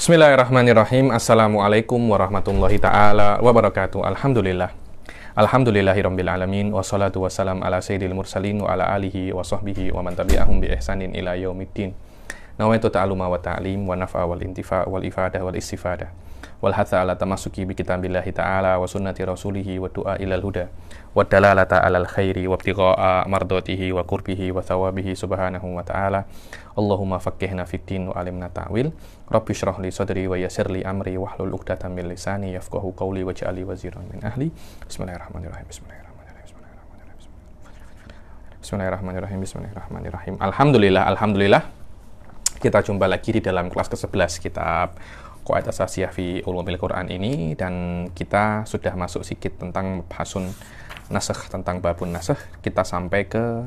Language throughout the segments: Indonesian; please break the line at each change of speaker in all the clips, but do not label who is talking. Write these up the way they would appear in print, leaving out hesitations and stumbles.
Bismillahirrahmanirrahim. Assalamualaikum warahmatullahi ta'ala wabarakatuh. Alhamdulillah. Alhamdulillahirabbil alamin wassalatu wassalam ala sayyidil mursalin wa ala alihi wa sahbihi wa man tabi'ahum bi ihsanin ila yaumiddin. Nawaitu ta'aluma wa ta'lim wa naf'a wal intifa' wal ifadah wal istifadah wal hatha ala tamassuki bi kitabillahi ta'ala wa sunnati rasulihi wa du'a ilal huda wa dalalata alal khairi wa ibtigha'a mardatihi wa qurbihi wa thawabihi subhanahu wa ta'ala. Allahumma faqqihna fid din wa alimna ta'wil. Rabbi shrah li sadri wa yassir li amri wahlul 'uqdatam min lisani yafqahu qawli waj'alni waziran min ahli. Bismillahirrahmanirrahim. Bismillahirrahmanirrahim. Alhamdulillah. Kita jumpa lagi di dalam kelas ke-11 kitab Qawaid Asasiyah fi Ulumil Quran ini, dan kita sudah masuk sedikit tentang bahasun nasakh, tentang babun nasakh. Kita sampai ke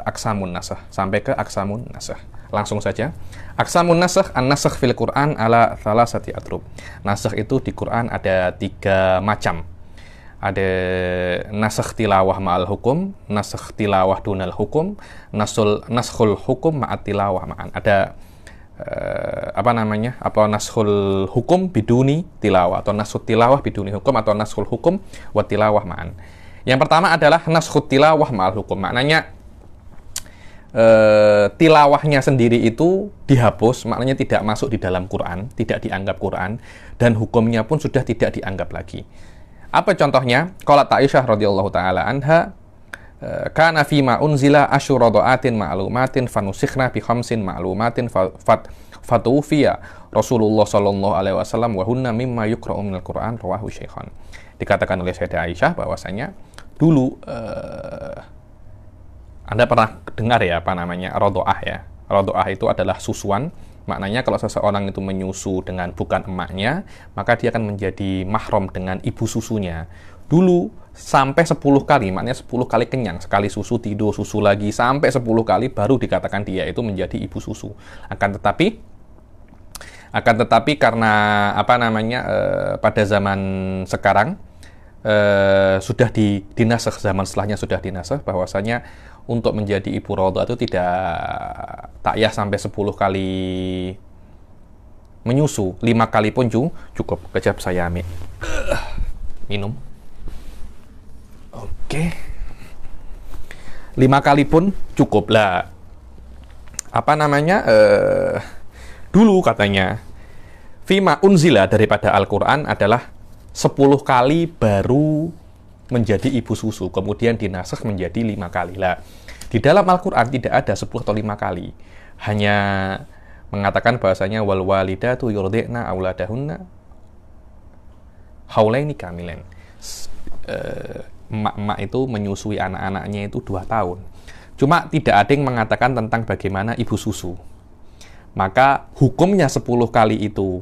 aksamun nasakh, langsung saja. Aksamun nasakh, an-nasakh fil Quran ala thalathati atrub. Nasakh itu di Quran ada 3 macam. Ada nasakh tilawah ma'al hukum, nasakh tilawah dunal hukum, naskhul hukum ma'at tilawah ma'an. Ada naskhul hukum biduni tilawah, atau naskhul tilawah biduni hukum, atau naskhul hukum wa tilawah ma'an. Yang pertama adalah naskhul tilawah ma'al hukum. Maknanya tilawahnya sendiri itu dihapus, maknanya tidak masuk di dalam Quran, tidak dianggap Quran, dan hukumnya pun sudah tidak dianggap lagi. Apa contohnya? Qalat Aisyah radhiyallahu taala anha, kana fi ma unzila asyuradaatin ma'lumatin fanusikhna bi khamsin ma'lumatin fatufiya Rasulullah sallallahu alaihi wasallam wa hunna mimma yuqra'u minal Qur'an, rawahu Syaikhan. Dikatakan oleh Sayyidah Aisyah bahwasanya dulu Anda pernah dengar ya radha'ah ya. Radha'ah itu adalah susuan. Maknanya kalau seseorang itu menyusu dengan bukan emaknya, maka dia akan menjadi mahram dengan ibu susunya. Dulu sampai 10 kali, maknanya 10 kali kenyang. Sekali susu, tidur, susu lagi, sampai 10 kali baru dikatakan dia itu menjadi ibu susu. Akan tetapi karena pada zaman sekarang sudah dinasakh, zaman setelahnya sudah dinasakh, bahwasanya untuk menjadi ibu radha itu tidak takyah sampai 10 kali menyusu, 5 kali pun cukup. Kejap saya minum. Oke. 5 kali pun cukup lah. Dulu katanya fima unzila daripada Al-Quran adalah 10 kali baru menjadi ibu susu, kemudian dinasakh menjadi 5 kali. Lah, di dalam Al-Quran tidak ada 10 atau 5 kali. Hanya mengatakan bahasanya wal walidatu yurdi'na auladahunna haulaini kamilain. Emak-emak itu menyusui anak-anaknya itu 2 tahun. Cuma tidak ada yang mengatakan tentang bagaimana ibu susu. Maka hukumnya 10 kali itu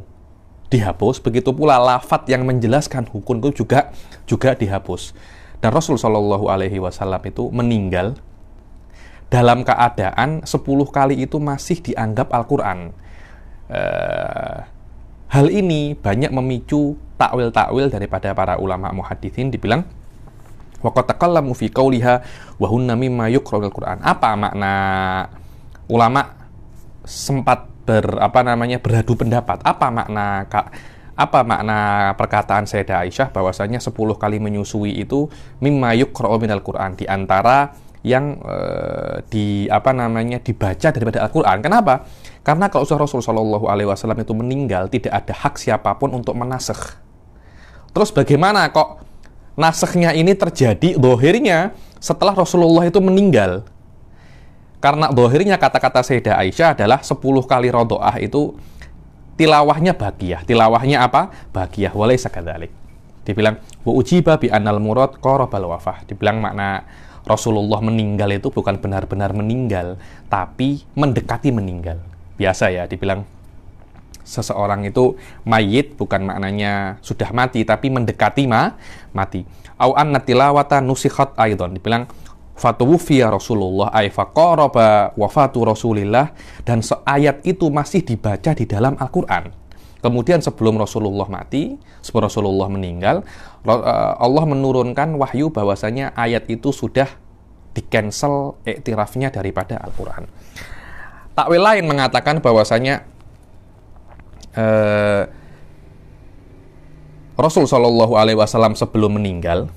dihapus, begitu pula lafadz yang menjelaskan hukum itu juga dihapus. Dan Rasul Shallallahu Alaihi Wasallam itu meninggal dalam keadaan 10 kali itu masih dianggap Al-Quran. Hal ini banyak memicu takwil-takwil daripada para ulama muhaditsin. Dibilang waqad taqallamu fi qawliha wa hunna mimma yuqra'ul Quran. Apa makna? Ulama sempat beradu pendapat. Apa makna perkataan Sayyidah Aisyah bahwasanya 10 kali menyusui itu mimma yuqra'u minal Quran, di antara yang dibaca daripada Al-Quran. Kenapa? Karena kalau Rasul Shallallahu Alaihi Wasallam itu meninggal, tidak ada hak siapapun untuk menasakh. Terus bagaimana kok nasakhnya ini terjadi dohirnya setelah Rasulullah itu meninggal? Karena dohirnya kata-kata Sayyidah Aisyah adalah 10 kali radha'ah itu tilawahnya bagiyah. Tilawahnya apa? Bagiyah, walaysa kadzalik. Dibilang wa ujiba bi annal murad qarabal wafah. Dibilang makna Rasulullah meninggal itu bukan benar-benar meninggal, tapi mendekati meninggal. Biasa ya, dibilang seseorang itu mayit bukan maknanya sudah mati, tapi mendekati mati. Au anna tilawata nusikhat aidan. Dibilang fatuwfiya Rasulullah ay faqaraba wafatu Rasulillah, dan ayat itu masih dibaca di dalam Al-Quran. Kemudian sebelum Rasulullah mati, sebelum Rasulullah meninggal, Allah menurunkan wahyu bahwasanya ayat itu sudah di-cancel iktirafnya daripada Al-Quran. Takwil lain mengatakan bahwasanya eh, Rasul Shallallahu Alaihi Wasallam sebelum meninggal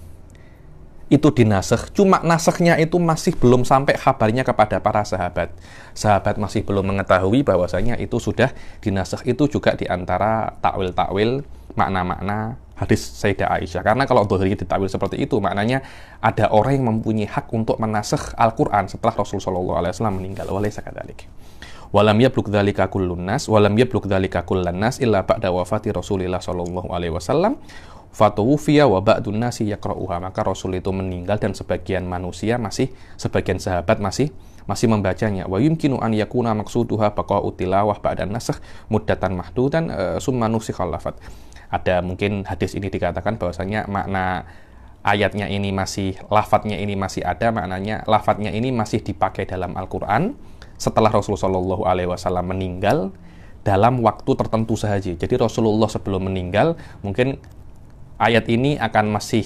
itu dinasakh, cuma nasakhnya itu masih belum sampai kabarnya kepada para sahabat. Sahabat masih belum mengetahui bahwasanya itu sudah dinasakh. Itu juga diantara takwil-takwil makna-makna hadis Sayyidah Aisyah. Karena kalau dhahiri ditakwil seperti itu, maknanya ada orang yang mempunyai hak untuk menasakh Al-Quran setelah Rasul Shallallahu Alaihi Wasallam meninggal. Walaysa kadzalik. Walam yablugh dzalika kullun nas, walam yablugh dzalika kullan nas illa ba'da wafati Rasulillah Shallallahu Alaihi Wasallam. Fatuwfiya wa ba'dun nasi yaqra'uha. Maka Rasul itu meninggal dan sebagian manusia sebagian sahabat masih membacanya. Wa yumkinu an yakuna maqsuduha baqa'u tilawah ba'da nasakh muddatan mahdudan summa nusikhal lafadz. Ada mungkin hadis ini dikatakan bahwasanya makna ayatnya ini masih, lafadznya ini masih ada, maknanya lafadznya ini masih dipakai dalam Al-Quran setelah Rasulullah Shallallahu Alaihi Wasallam meninggal dalam waktu tertentu saja. Jadi Rasulullah sebelum meninggal mungkin ayat ini akan masih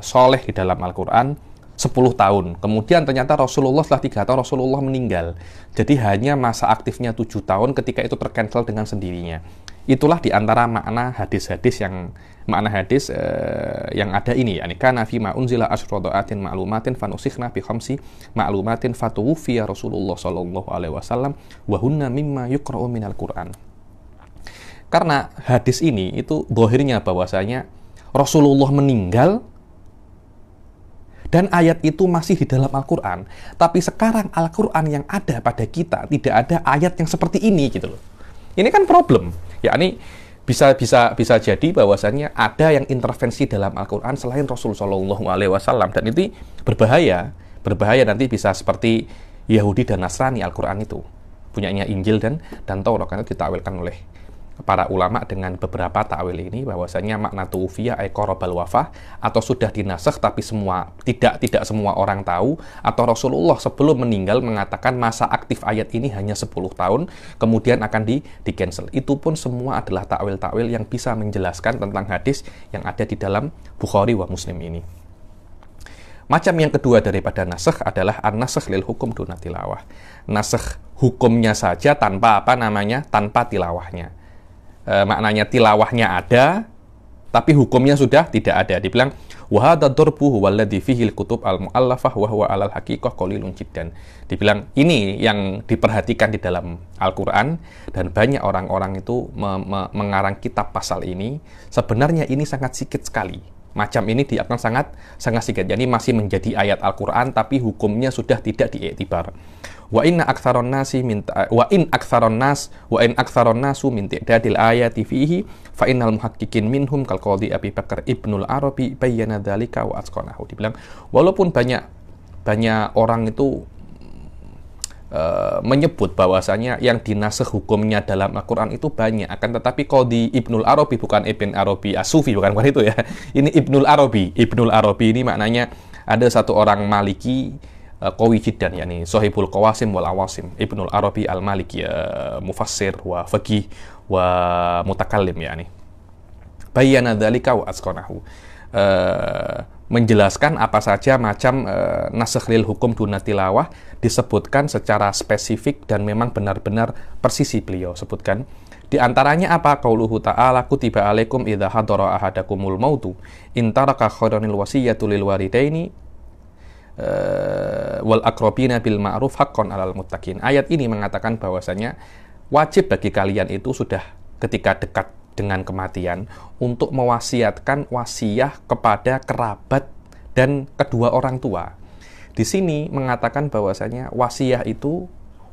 soleh di dalam Al-Quran 10 tahun. Kemudian ternyata Rasulullah setelah 3 tahun Rasulullah meninggal. Jadi hanya masa aktifnya 7 tahun ketika itu tercancel dengan sendirinya. Itulah diantara makna hadis-hadis yang ada ini. Yani kana fi ma unzila asyradaatin ma'lumatin fanusikhna bi khamsi ma'lumatin fatuwfiya Rasulullah sallallahu alaihi wasallam wa hunna mimma yuqra'u minal Qur'an. Karena hadis ini itu zahirnya bahwasanya Rasulullah meninggal dan ayat itu masih di dalam Al-Quran. Tapi sekarang Al-Quran yang ada pada kita tidak ada ayat yang seperti ini gitu loh. Ini kan problem. Yakni bisa jadi bahwasanya ada yang intervensi dalam Al-Quran selain Rasul Shallallahu Alaihi Wasallam, dan itu berbahaya nanti bisa seperti Yahudi dan Nasrani Al-Quran itu punyanya Injil dan Taurat, karena ditakwilkan oleh para ulama dengan beberapa takwil ini bahwasanya makna tu'ufiyah ay qarabal wafah, atau sudah dinasakh tapi tidak semua orang tahu, atau Rasulullah sebelum meninggal mengatakan masa aktif ayat ini hanya 10 tahun kemudian akan di cancel. Itu pun semua adalah takwil-takwil yang bisa menjelaskan tentang hadis yang ada di dalam Bukhari wa Muslim ini. Macam yang kedua daripada nasakh adalah an-nasakh lil hukum duna tilawah. Nasakh hukumnya saja tanpa tanpa tilawahnya. Maknanya tilawahnya ada tapi hukumnya sudah tidak ada. Dibilang wa hadza darbu huwa alladhi fihi al-kutub al-mu'allafah wa huwa 'alal haqiqah qalilun jiddan. Dibilang ini yang diperhatikan di dalam Al-Qur'an, dan banyak orang-orang itu mengarang kitab pasal ini. Sebenarnya ini sangat sedikit sekali. Macam ini dia akan sangat sedikit. Jadi masih menjadi ayat Al-Qur'an tapi hukumnya sudah tidak diiktibar. Wa in aktsaron nasu min ta'dadil ayati fihi fa innal muhaqqiqin minhum kal qadhi Abi Bakar Ibnul Arabi bayyana dzalika wa atqanahu. Dibilang walaupun banyak orang itu menyebut bahwasanya yang dinasakh hukumnya dalam Al-Quran itu banyak, akan tetapi Qadhi Ibnul Arabi, bukan Ibn Arabi As-Sufi, bukan itu ya. Ini Ibnul Arabi ini maknanya ada satu orang Maliki qawi jiddan, yakni sahibul qawasim wal awasim, Ibnul Arabi al-Maliki, mufassir wa faqih wa mutakallim, yakni bayyana dzalika wa asqanahu, menjelaskan apa saja macam nasakh lil hukum duna tilawah, disebutkan secara spesifik dan memang benar-benar persisi beliau sebutkan. Di antaranya apa? Qauluhu ta'ala kutiba alaikum idza hadara ahadakumul mautu in taraka khairanil wasiyatu lil walidaini wal aqrabina bil ma'ruf haqqan 'alal muttaqin. Ayat ini mengatakan bahwasanya wajib bagi kalian itu sudah ketika dekat dengan kematian untuk mewasiatkan wasiah kepada kerabat dan kedua orang tua. Di sini mengatakan bahwasanya wasiah itu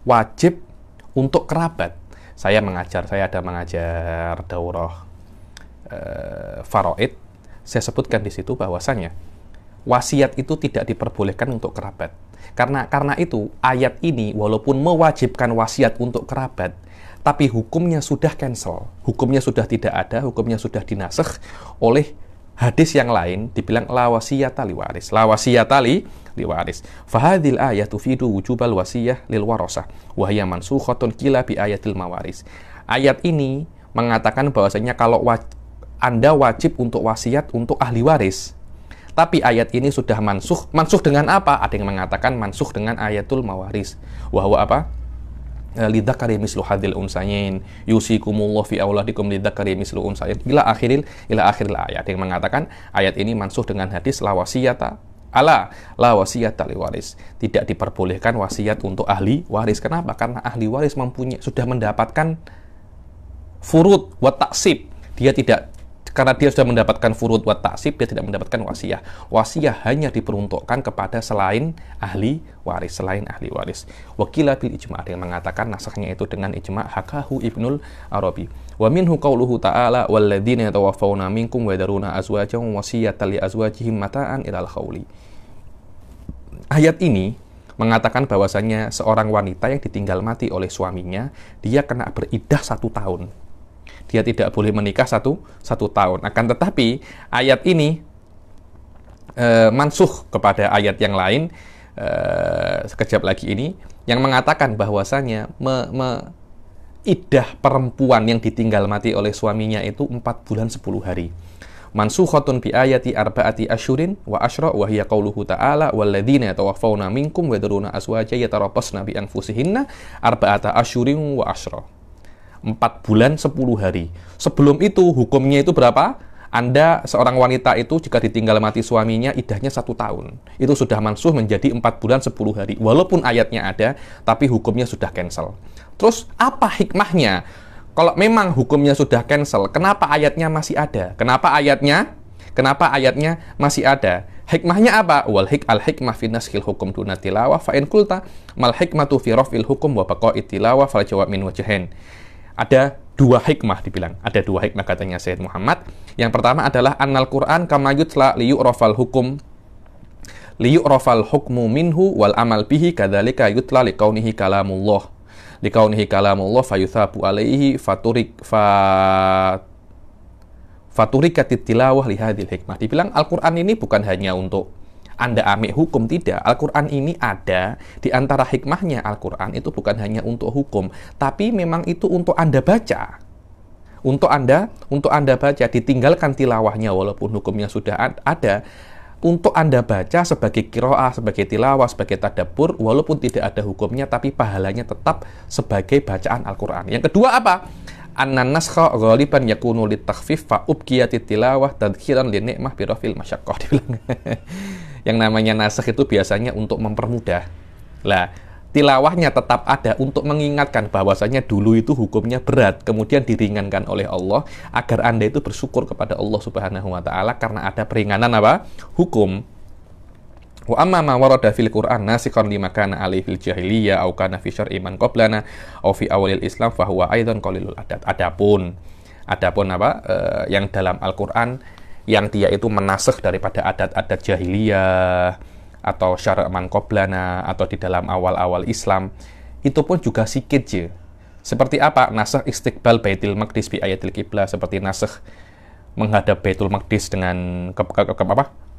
wajib untuk kerabat. Saya ada mengajar daurah faraid. Saya sebutkan di situ bahwasanya wasiat itu tidak diperbolehkan untuk kerabat. Karena itu ayat ini walaupun mewajibkan wasiat untuk kerabat, tapi hukumnya sudah cancel, hukumnya sudah tidak ada, hukumnya sudah dinasakh oleh hadis yang lain. Dibilang la wasiyata liwaris, la wasiyata liwaris. Fahadhil ayatu tufidu wujubal wasiyah lil warasah wa hiya mansukhatun qila bi ayatil mawaris. Ayat ini mengatakan bahwasanya kalau Anda wajib untuk wasiat untuk ahli waris. Tapi ayat ini sudah mansukh dengan apa? Ada yang mengatakan mansukh dengan ayatul mawaris. Wa huwa apa? lidzakari mislu hadzil unsayain yusikumullahu fi auladikum lidzakari mislu unsayain ila akhiril ayat, yang mengatakan ayat ini mansuh dengan hadis la wasiyata li waris, tidak diperbolehkan wasiat untuk ahli waris. Kenapa? Karena ahli waris sudah mendapatkan furud wa taksib. Karena dia sudah mendapatkan furud wa taksib, dia tidak mendapatkan wasiyah. Wasiyah hanya diperuntukkan kepada selain ahli waris. Wakila bil ijma', ada yang mengatakan nasakhnya itu dengan ijma', hakahu Ibnul Arabi. Wa minhu qauluhu ta'ala walladzina yatawaffawna minkum wa yadharuna azwajan wasiyatan li azwajihim mata'an ilal khauli. Ayat ini mengatakan bahwasanya seorang wanita yang ditinggal mati oleh suaminya, dia kena beriddah 1 tahun. Dia tidak boleh menikah satu tahun. Akan tetapi ayat ini mansuh kepada ayat yang lain sekejap lagi ini, yang mengatakan bahwasanya iddah perempuan yang ditinggal mati oleh suaminya itu 4 bulan 10 hari. Mansukhatun bi ayati arba'ati asyurin wa asyra wa hiya qauluhu ta'ala walladzina yatawaffawna minkum wa yadharuna azwajan yatarabbasna bi anfusihinna arba'ata asyurin wa asyra. 4 bulan 10 hari. Sebelum itu hukumnya itu berapa? Anda seorang wanita itu jika ditinggal mati suaminya iddahnya 1 tahun. Itu sudah mansuh menjadi 4 bulan 10 hari. Walaupun ayatnya ada, tapi hukumnya sudah cancel. Terus apa hikmahnya? Kalau memang hukumnya sudah cancel, kenapa ayatnya masih ada? Kenapa ayatnya masih ada? Hikmahnya apa? Al hikmah fi naskhil hukum duna tilawah fa in qulta mal hikmatu fi raf'il hukum wa baqa'it tilawah fal jawab min wajhain. Ada 2 hikmah dibilang. Ada 2 hikmah katanya Sayyid Muhammad. Yang pertama adalah annal Qur'an kama yutla liyu'rafal hukmu minhu wal amal bihi kadzalika yutla liqaunihi kalamullah. Liqaunihi kalamullah fayuthabu alaihi faturikatit tilawah li hadhil hikmah. Dibilang Al-Qur'an ini bukan hanya untuk Anda ambil hukum, tidak. Al-Quran ini ada di antara hikmahnya. Al-Quran itu bukan hanya untuk hukum, tapi memang itu untuk Anda baca. Untuk Anda baca, ditinggalkan tilawahnya walaupun hukumnya sudah ada. Untuk Anda baca sebagai qiraah, sebagai tilawah, sebagai tadabbur, walaupun tidak ada hukumnya, tapi pahalanya tetap sebagai bacaan Al-Quran. Yang kedua apa? Annan naskha ghaliban yakunu litakhfif fa ubqiyatit tilawah tadhkiran li ni'mah bi rafil masyaqqah. Dibilang yang namanya nasakh itu biasanya untuk mempermudah. Lah, tilawahnya tetap ada untuk mengingatkan bahwasanya dulu itu hukumnya berat, kemudian diringankan oleh Allah agar Anda itu bersyukur kepada Allah Subhanahu wa taala karena ada peringanan apa? Hukum. Wa amma ma warada fil Qur'an nasikhan lima kana alaihi fil jahiliyah au kana fi syar'i man qablana au fi awalil Islam fa huwa aidan qalilul adat. Adapun yang dalam Al-Qur'an yang dia itu menasakh daripada adat-adat jahiliyah atau syara' man qablana atau di dalam awal-awal Islam, itu pun juga sikit je. Seperti apa? Nasakh istiqbal Baitul Maqdis bi ayatil qiblah, seperti nasakh menghadap Baitul Maqdis dengan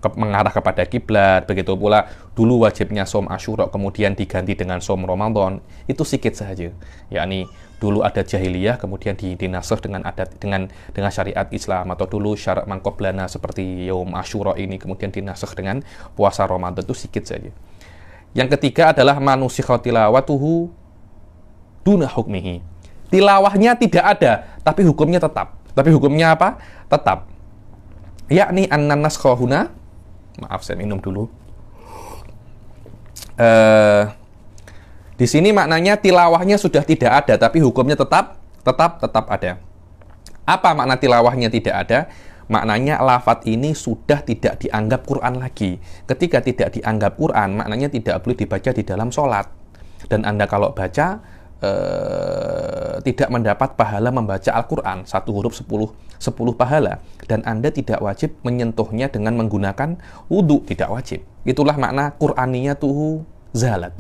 mengarah kepada kiblat. Begitu pula dulu wajibnya som Asyura kemudian diganti dengan som Ramadan, itu sikit saja. Yakni dulu ada jahiliyah kemudian dinasakh dengan adat dengan syariat Islam, atau dulu syarak mangkoblana seperti Yaum Asyura ini kemudian dinasakh dengan puasa Ramadan, itu sikit saja. Yang ketiga adalah manusikha tilawatuhu duna hukmihi. Tilawahnya tidak ada, tapi hukumnya tetap. Tapi hukumnya apa? Tetap. Yakni annan naskha huna, maaf saya minum dulu. Di sini maknanya tilawahnya sudah tidak ada, tapi hukumnya tetap ada. Apa makna tilawahnya tidak ada? Maknanya lafadz ini sudah tidak dianggap Quran lagi. Ketika tidak dianggap Quran, maknanya tidak boleh dibaca di dalam sholat. Dan Anda kalau baca, tidak mendapat pahala membaca Al-Quran. 1 huruf 10 pahala. Dan Anda tidak wajib menyentuhnya dengan menggunakan wudhu. Tidak wajib. Itulah makna Qur'aniyatuhu zalat.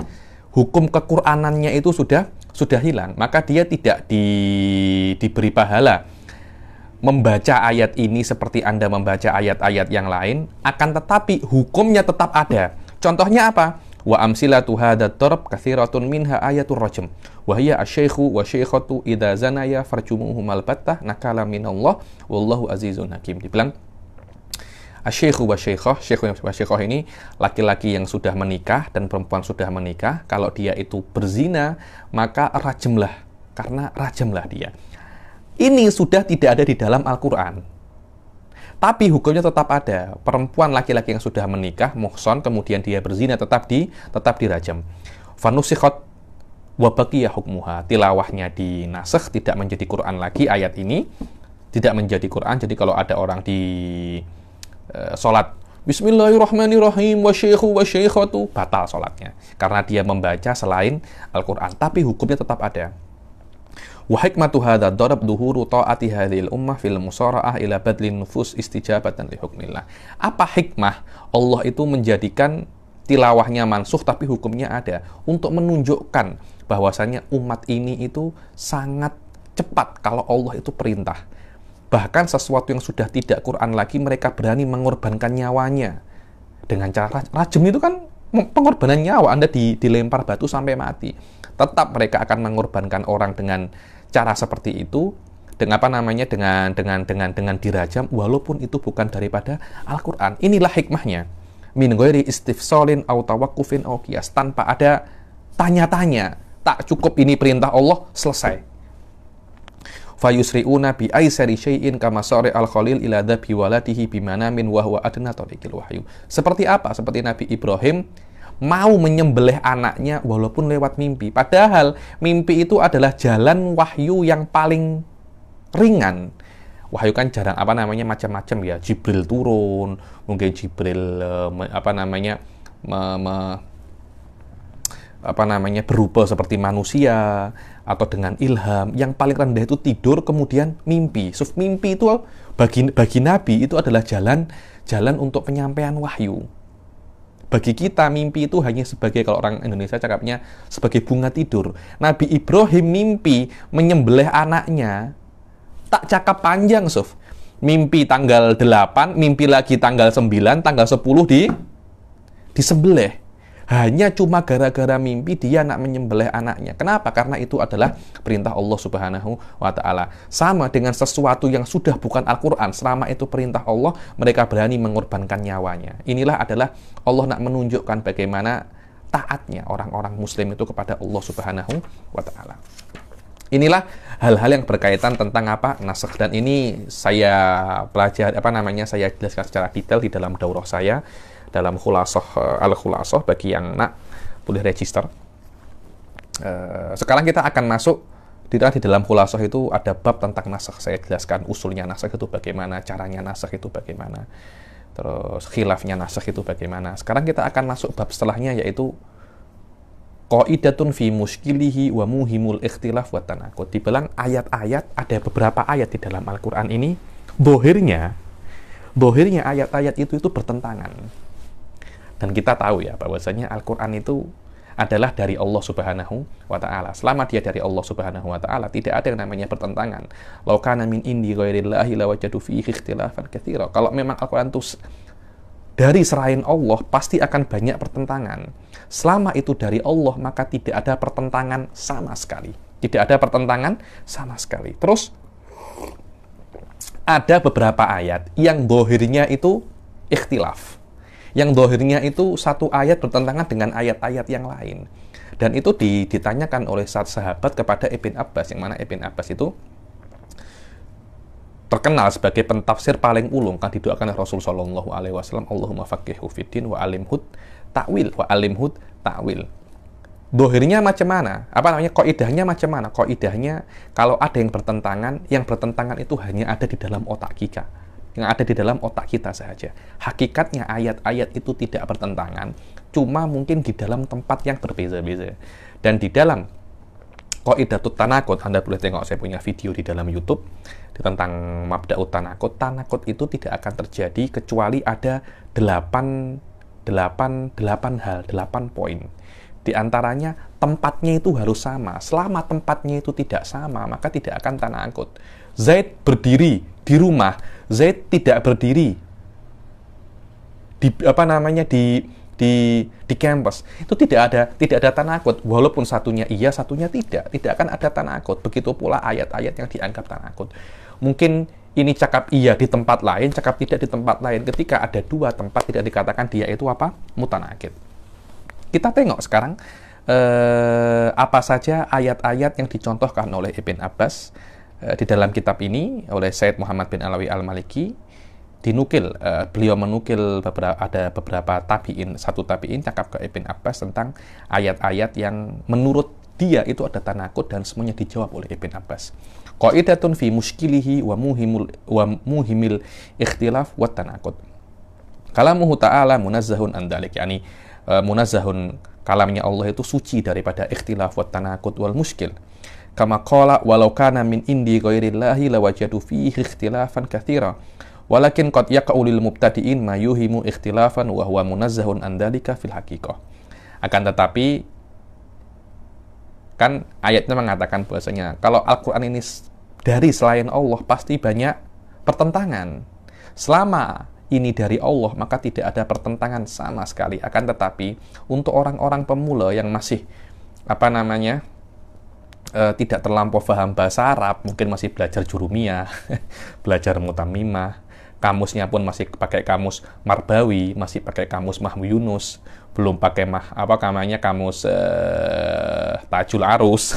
Hukum kequr'anannya itu sudah hilang. Maka dia tidak diberi pahala membaca ayat ini seperti Anda membaca ayat-ayat yang lain. Akan tetapi hukumnya tetap ada. Contohnya apa? Wa amsilatu hadat darab katsiratun minha ayatul rajm wa hiya asy-syaikhu wa syaikhatu idza zanaya farjumuhum albattah nakala minallah wallahu azizun hakim. Dibilang Asyikhu wa syaikhah, syekh wa syaikhah ini laki-laki yang sudah menikah dan perempuan sudah menikah, kalau dia itu berzina, maka rajamlah, karena rajamlah dia. Ini sudah tidak ada di dalam Al-Quran. Tapi hukumnya tetap ada. Perempuan laki-laki yang sudah menikah, muhson, kemudian dia berzina, tetap dirajam. Fanusikhat wa baqiya hukmuha. Tilawahnya dinasakh, tidak menjadi Quran lagi ayat ini. Tidak menjadi Quran. Jadi kalau ada orang di sholat, Bismillahirrahmanirrahim, wa syekhu wa syekhatu, batal sholatnya. Karena dia membaca selain Al-Quran. Tapi hukumnya tetap ada. Wa hikmatu hadza darab duhuru ta'ati hadhil ummah fil musara'ah ila badlin nufus istijabatan li hukmillah. Apa hikmah Allah itu menjadikan tilawahnya mansukh tapi hukumnya ada untuk menunjukkan bahwasannya umat ini itu sangat cepat kalau Allah itu perintah. Bahkan sesuatu yang sudah tidak Quran lagi mereka berani mengorbankan nyawanya. Dengan cara rajam itu kan pengorbanan nyawa, Anda dilempar batu sampai mati. Tetap mereka akan mengorbankan orang dengan cara seperti itu, dengan dengan dirajam walaupun itu bukan daripada Al-Qur'an. Inilah hikmahnya. Min ghairi istifsalin aw tawaqqufin aw qiyas, tanpa ada tanya-tanya. Tak cukup ini perintah Allah, selesai. Fayusri'una bi aisari syai'in kama sari al-khalil ila dhabi waladihi bimanamin wa huwa adna tariqil wahyu. Seperti apa? Seperti Nabi Ibrahim mau menyembelih anaknya walaupun lewat mimpi. Padahal mimpi itu adalah jalan wahyu yang paling ringan. Wahyu kan jarang macam-macam ya. Jibril turun, mungkin Jibril berupa seperti manusia atau dengan ilham. Yang paling rendah itu tidur kemudian mimpi. Mimpi itu bagi Nabi itu adalah jalan untuk penyampaian wahyu. Bagi kita, mimpi itu hanya sebagai, kalau orang Indonesia cakapnya, sebagai bunga tidur. Nabi Ibrahim mimpi menyembelih anaknya, tak cakap panjang, Suf. Mimpi tanggal 8, mimpi lagi tanggal 9, tanggal 10 disembelih. Hanya cuma gara-gara mimpi dia nak menyembelih anaknya. Kenapa? Karena itu adalah perintah Allah Subhanahu wa Ta'ala. Sama dengan sesuatu yang sudah bukan Al-Quran, selama itu perintah Allah, mereka berani mengorbankan nyawanya. Inilah adalah Allah nak menunjukkan bagaimana taatnya orang-orang Muslim itu kepada Allah Subhanahu wa Ta'ala. Inilah hal-hal yang berkaitan tentang nasakh, dan ini saya pelajari saya jelaskan secara detail di dalam daurah saya dalam khulasah al-khulasah. Bagi yang nak boleh register. Sekarang kita akan masuk di dalam khulasah itu ada bab tentang nasakh. Saya jelaskan usulnya nasakh itu bagaimana, caranya nasakh itu bagaimana, terus khilafnya nasakh itu bagaimana. Sekarang kita akan masuk bab setelahnya, yaitu qaidatun fi muskilihi wa muhimul ikhtilaf wa tanaqud. Dibilang ayat-ayat, ada beberapa ayat di dalam Al-Qur'an ini dohirnya ayat-ayat itu bertentangan. Dan kita tahu ya bahwasanya Al-Qur'an itu adalah dari Allah Subhanahu wa Ta'ala. Selama dia dari Allah Subhanahu wa Ta'ala, tidak ada yang namanya pertentangan. Law kana min indi ghairillahi lawajadu fihi ikhtilafan katsira. Kalau memang Al-Qur'an itu dari selain Allah, pasti akan banyak pertentangan. Selama itu dari Allah, maka tidak ada pertentangan sama sekali. Tidak ada pertentangan sama sekali. Terus ada beberapa ayat yang dohirnya itu ikhtilaf. Yang dohirnya itu satu ayat bertentangan dengan ayat-ayat yang lain. Dan itu ditanyakan oleh sahabat kepada Ibn Abbas, yang mana Ibn Abbas itu terkenal sebagai pentafsir paling ulung, kan didoakan oleh Rasul Shallallahu Alaihi Wasallam, Allahumma faqihhu fiddin wa alimhud ta'wil. Dohirnya macam mana? Qaidahnya macam mana? Qaidahnya kalau ada yang bertentangan itu hanya ada di dalam otak kita. Yang ada di dalam otak kita saja. Hakikatnya ayat-ayat itu tidak bertentangan, cuma mungkin di dalam tempat yang berbeza-beza. Dan di dalam Qaidatut Tanaqud, Anda boleh tengok, saya punya video di dalam YouTube tentang Mabda'ut Tanaqud. Tanaqud itu tidak akan terjadi kecuali ada 8 poin. Di antaranya tempatnya itu harus sama. Selama tempatnya itu tidak sama, maka tidak akan tanaqud. Zaid berdiri di rumah, Zaid tidak berdiri di kampus. Itu tidak ada tanaqud. Walaupun satunya iya, satunya tidak akan ada tanaqud. Begitu pula ayat-ayat yang dianggap tanaqud. Mungkin ini cakap iya di tempat lain, cakap tidak di tempat lain. Ketika ada dua tempat tidak dikatakan dia itu apa? Mutanakid. Kita tengok sekarang apa saja ayat-ayat yang dicontohkan oleh Ibn Abbas di dalam kitab ini oleh Sayyid Muhammad bin Alawi Al-Maliki. Dinukil, beliau menukil ada beberapa tabi'in, satu tabi'in cakap ke Ibn Abbas tentang ayat-ayat yang menurut dia itu ada tanakut dan semuanya dijawab oleh Ibn Abbas. Qaidatun fi muskilihi wa muhimil ikhtilaf wa tanakut. Kalamuhu ta'ala munazzahun an dzalik, yani munazzahun, kalamnya Allah itu suci daripada ikhtilaf wa tanakut wal muskil. Kama qala walau kana min indi ghairillahi lawajadu fihi ikhtilafan katsira. Walakin qad yaqa'u lil mubtadi'in ma yuhimu ikhtilafan wa huwa munazzahun an dzalika fil haqiqah. Akan tetapi kan ayatnya mengatakan bahwasanya kalau Al-Quran ini dari selain Allah pasti banyak pertentangan. Selama ini dari Allah maka tidak ada pertentangan sama sekali. Akan tetapi untuk orang-orang pemula yang masih tidak terlampau paham bahasa Arab, mungkin masih belajar jurumiyah, belajar mutamimah, kamusnya pun masih pakai kamus Marbawi, masih pakai kamus Mahmu Yunus, belum pakai kamus Tajul Arus.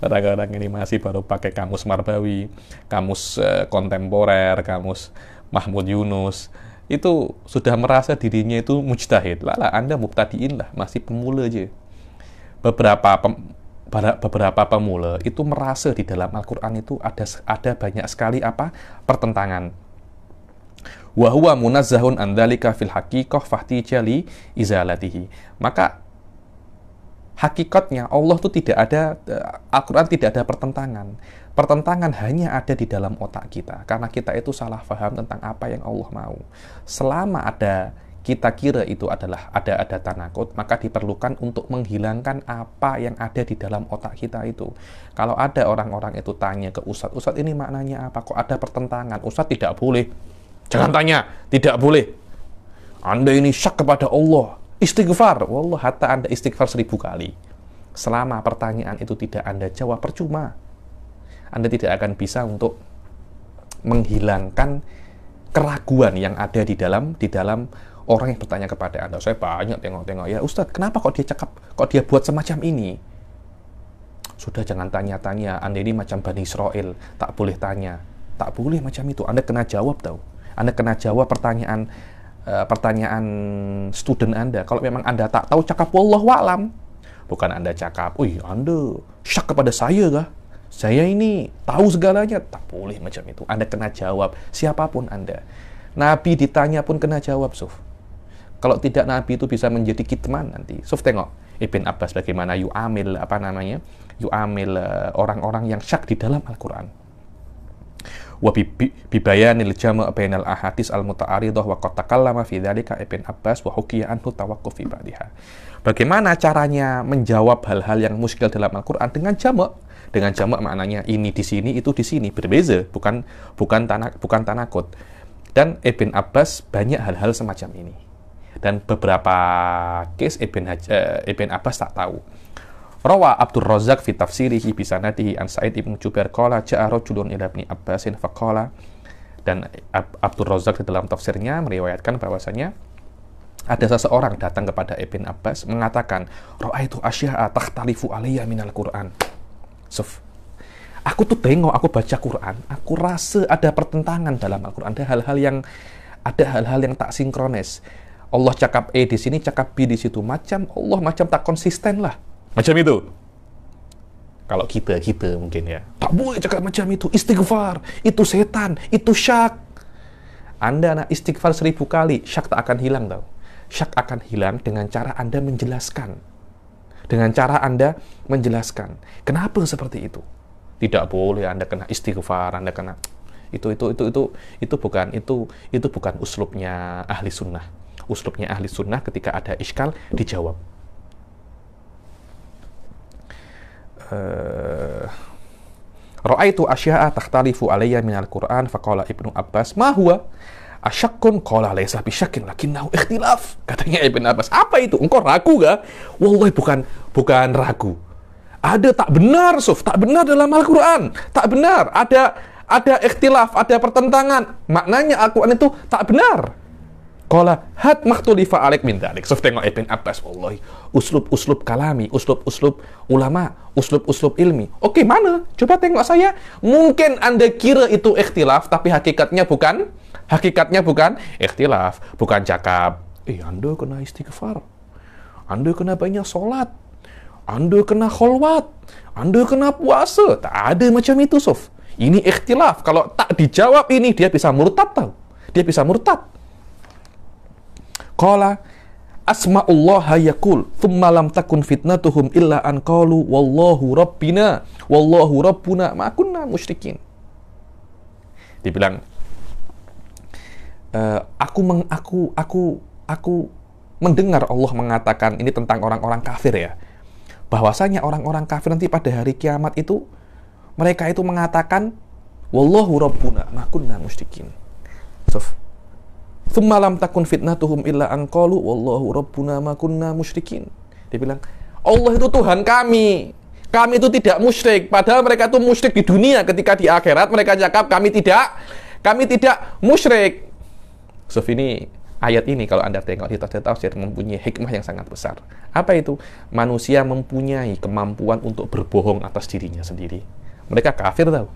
Orang-orang ini masih baru pakai kamus Marbawi, kamus kontemporer, kamus Mahmud Yunus. Itu sudah merasa dirinya itu mujtahid. Lah, Anda mubtadiin lah, masih pemula aja. Beberapa pemula itu merasa di dalam Al-Quran itu ada banyak sekali pertentangan. Wa huwa munazzahun an dzalika fil haqiqah fahtijali izalatihi. Maka hakikatnya Allah itu tidak ada, Al-Quran tidak ada pertentangan. Pertentangan hanya ada di dalam otak kita karena kita itu salah paham tentang apa yang Allah mau. Selama kita kira itu adalah ada tanakut, maka diperlukan untuk menghilangkan apa yang ada di dalam otak kita itu. Kalau ada orang-orang itu tanya ke Ustadz, Ustadz ini maknanya apa? Kok ada pertentangan? Ustadz tidak boleh. Jangan tanya, tidak boleh. Anda ini syak kepada Allah. Istighfar. Wallah, hatta Anda istighfar 1000 kali. Selama pertanyaan itu tidak Anda jawab, percuma. Anda tidak akan bisa untuk menghilangkan keraguan yang ada di dalam orang yang bertanya kepada Anda. Saya banyak tengok-tengok, ya Ustadz, kenapa kok dia buat semacam ini? Sudah, jangan tanya-tanya. Anda ini macam Bani Israel, tak boleh tanya. Tak boleh macam itu. Anda kena jawab tahu. Anda kena jawab pertanyaan student Anda. Kalau memang Anda tak tahu, cakap wallahu a'lam. Bukan Anda cakap, Anda syak kepada saya kah? Saya ini tahu segalanya. Tak boleh macam itu. Anda kena jawab, siapapun Anda. Nabi ditanya pun kena jawab, Suf. Kalau tidak, Nabi itu bisa menjadi kitman nanti. Suf, tengok Ibn Abbas bagaimana yu'amil orang-orang yang syak di dalam Al-Quran. Wa bibayanil jama' bainal ahadits al-muta'aridah wa qad takallama fi dzalika Ibn Abbas wa hukiya anhu tawaqquf fi ba'diha. Bagaimana caranya menjawab hal-hal yang muskil dalam Al-Quran dengan jama'? Dengan jama' maknanya ini di sini, itu di sini, berbeza, bukan tanakut. Dan Ibn Abbas banyak hal-hal semacam ini. Dan beberapa case Ibn Abbas tak tahu. Rawa Abdur Razzaq fi tafsirihi bi sanadihi an Sa'id ibn Jubair qala ja'a rajulun ila Ibn Abbasin faqala, dan Abdur Razzaq di dalam tafsirnya meriwayatkan bahwasanya ada seseorang datang kepada Ibn Abbas mengatakan, ra'aitu asya'a takhtalifu alayya minal Qur'an. Suf, aku tuh tengok, aku baca Quran, aku rasa ada pertentangan dalam Al-Quran, ada hal-hal yang tak sinkronis. Allah cakap di sini, cakap B di situ, macam tak konsisten lah. Macam itu. Kalau kita mungkin ya, tak boleh cakap macam itu, istighfar, itu setan, itu syak. Anda nak istighfar 1000 kali, syak tak akan hilang tau. Syak akan hilang dengan cara Anda menjelaskan. Kenapa seperti itu? Tidak boleh Anda kena istighfar, Anda kena itu bukan uslubnya ahli sunnah. Uslubnya ahli sunnah ketika ada iskal dijawab. Ra'aitu asya'a takhtalifu alayya minal Qur'an faqala Ibnu Abbas ma huwa asyakkun qala laysa bisyakin lakinnahu ikhtilaf. Katanya Ibnu Abbas, apa itu? Engkau ragu gak? Wallahi bukan ragu. Ada tak benar, Suf, tak benar dalam Al-Quran, tak benar, ada ikhtilaf, ada pertentangan, maknanya Al-Quran itu tak benar. Qala had makhtulifa alaik min dzalik. Suf, tengok Ibn Abbas, wallahi, uslub-uslub kalami, uslub-uslub ulama, uslub-uslub ilmi. Oke, mana? Coba tengok saya. Mungkin Anda kira itu ikhtilaf, tapi hakikatnya bukan ikhtilaf, bukan cakap, Anda kena istighfar, Anda kena banyak sholat, Anda kena kholwat, Anda kena puasa. Tak ada macam itu, Suf. Ini ikhtilaf. Kalau tak dijawab ini, dia bisa murtad tau. Dia bisa murtad. Qala asma'ullaha yaqul thumma lam takun fitnatuhum illa an qalu wallahu rabbina wallahu rabbuna ma kunna musyrikin. Dibilang aku mendengar Allah mengatakan ini tentang orang-orang kafir ya. Bahwasanya orang-orang kafir nanti pada hari kiamat itu mereka itu mengatakan wallahu rabbuna ma kunna musyrikin. Thumma lam takun fitnatuhum illa an qalu wallahu rabbuna ma kunna musyrikin. Dia bilang, Allah itu Tuhan kami. Kami itu tidak musyrik. Padahal mereka itu musyrik di dunia. Ketika di akhirat mereka cakap kami tidak musyrik. So ini ayat ini kalau Anda tengok di tafsir mempunyai hikmah yang sangat besar. Apa itu? Manusia mempunyai kemampuan untuk berbohong atas dirinya sendiri. Mereka kafir tahu.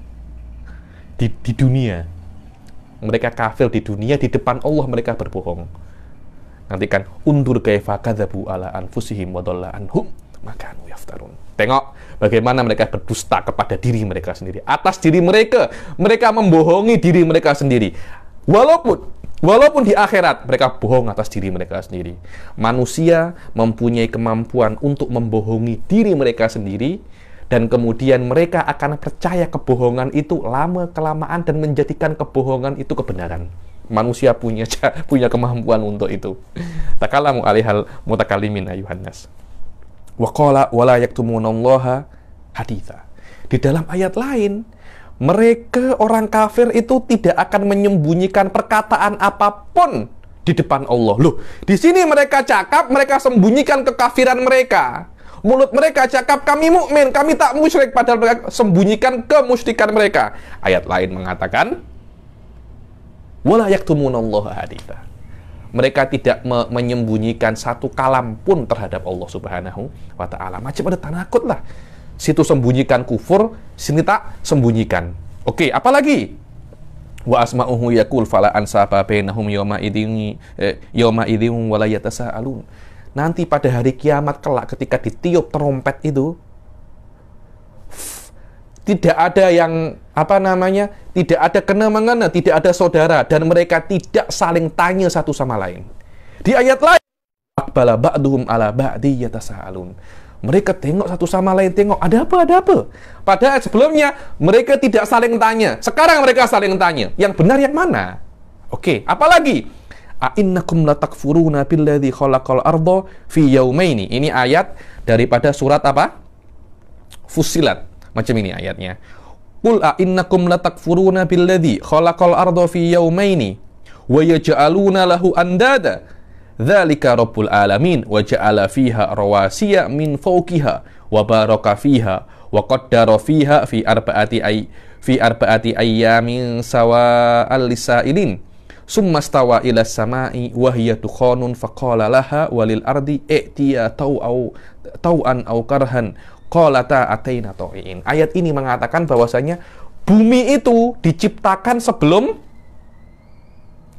Di dunia. Mereka kafir di dunia, di depan Allah mereka berbohong. Nanti kan undur kaifa kadzabu ala anfusihim wa dhalla anhum makanu yaftarun. Tengok bagaimana mereka berdusta kepada diri mereka sendiri. Atas diri mereka membohongi diri mereka sendiri. Walaupun di akhirat mereka bohong atas diri mereka sendiri. Manusia mempunyai kemampuan untuk membohongi diri mereka sendiri. Dan kemudian mereka akan percaya kebohongan itu lama-kelamaan dan menjadikan kebohongan itu kebenaran. Manusia punya kemampuan untuk itu. Takalamu alihal mutakalimin ayuhan nas. Wa qala wala yaktumunallaha haditha. Di dalam ayat lain, mereka orang kafir itu tidak akan menyembunyikan perkataan apapun di depan Allah. Loh, di sini mereka cakap, mereka sembunyikan kekafiran mereka. Mulut mereka cakap kami mukmin, kami tak musyrik, padahal mereka sembunyikan kemusyrikan mereka. Ayat lain mengatakan wala yaktumunallaha haditha. Mereka tidak menyembunyikan satu kalam pun terhadap Allah Subhanahu wa taala. Macam ada tanakut lah. Situ sembunyikan kufur, sini tak sembunyikan. Oke, apalagi? Wa asma'uhu yaqul fala ansaba bainahum yawma idzin wala yatasaalun. Nanti pada hari kiamat kelak ketika ditiup trompet itu tidak ada yang tidak ada kena-mengena, tidak ada saudara dan mereka tidak saling tanya satu sama lain. Di ayat lain aqbala ba'duhum ala ba'di yatasaalun. Mereka tengok satu sama lain, tengok ada apa. Padahal sebelumnya mereka tidak saling tanya. Sekarang mereka saling tanya. Yang benar yang mana? Oke, apalagi? A'innakum latakfuruna billadzi khalaqal arda fi yaumaini. Ini ayat daripada surat apa? Fussilat. Macam ini ayatnya. Qul a'innakum latakfuruna billadzi khalaqal arda fi yaumaini wa yaj'aluna lahu andada. Dzalika rabbul alamin wa ja'ala fiha rawasiya min fawqiha wa baraka fiha wa qaddara fiha fi arba'ati ayyamin sawa'al lisailin. Summa stawa ila samai wa hiya dukhanun faqala laha walil ardi i'tiya tau'an aw karhan qalata ataina ta'in. Ayat ini mengatakan bahwasanya bumi itu diciptakan sebelum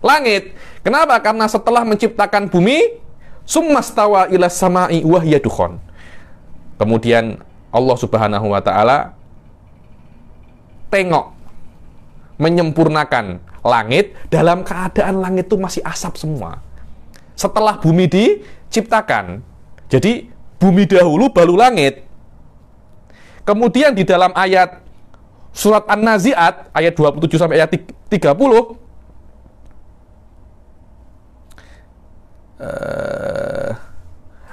langit. Kenapa? Karena setelah menciptakan bumi, summa stawa ila samai wa hiya dukhan. Kemudian Allah Subhanahu wa taala tengok menyempurnakan langit dalam keadaan langit itu masih asap semua. Setelah bumi diciptakan. Jadi bumi dahulu baru langit. Kemudian di dalam ayat surat An-Nazi'at ayat 27 sampai ayat 30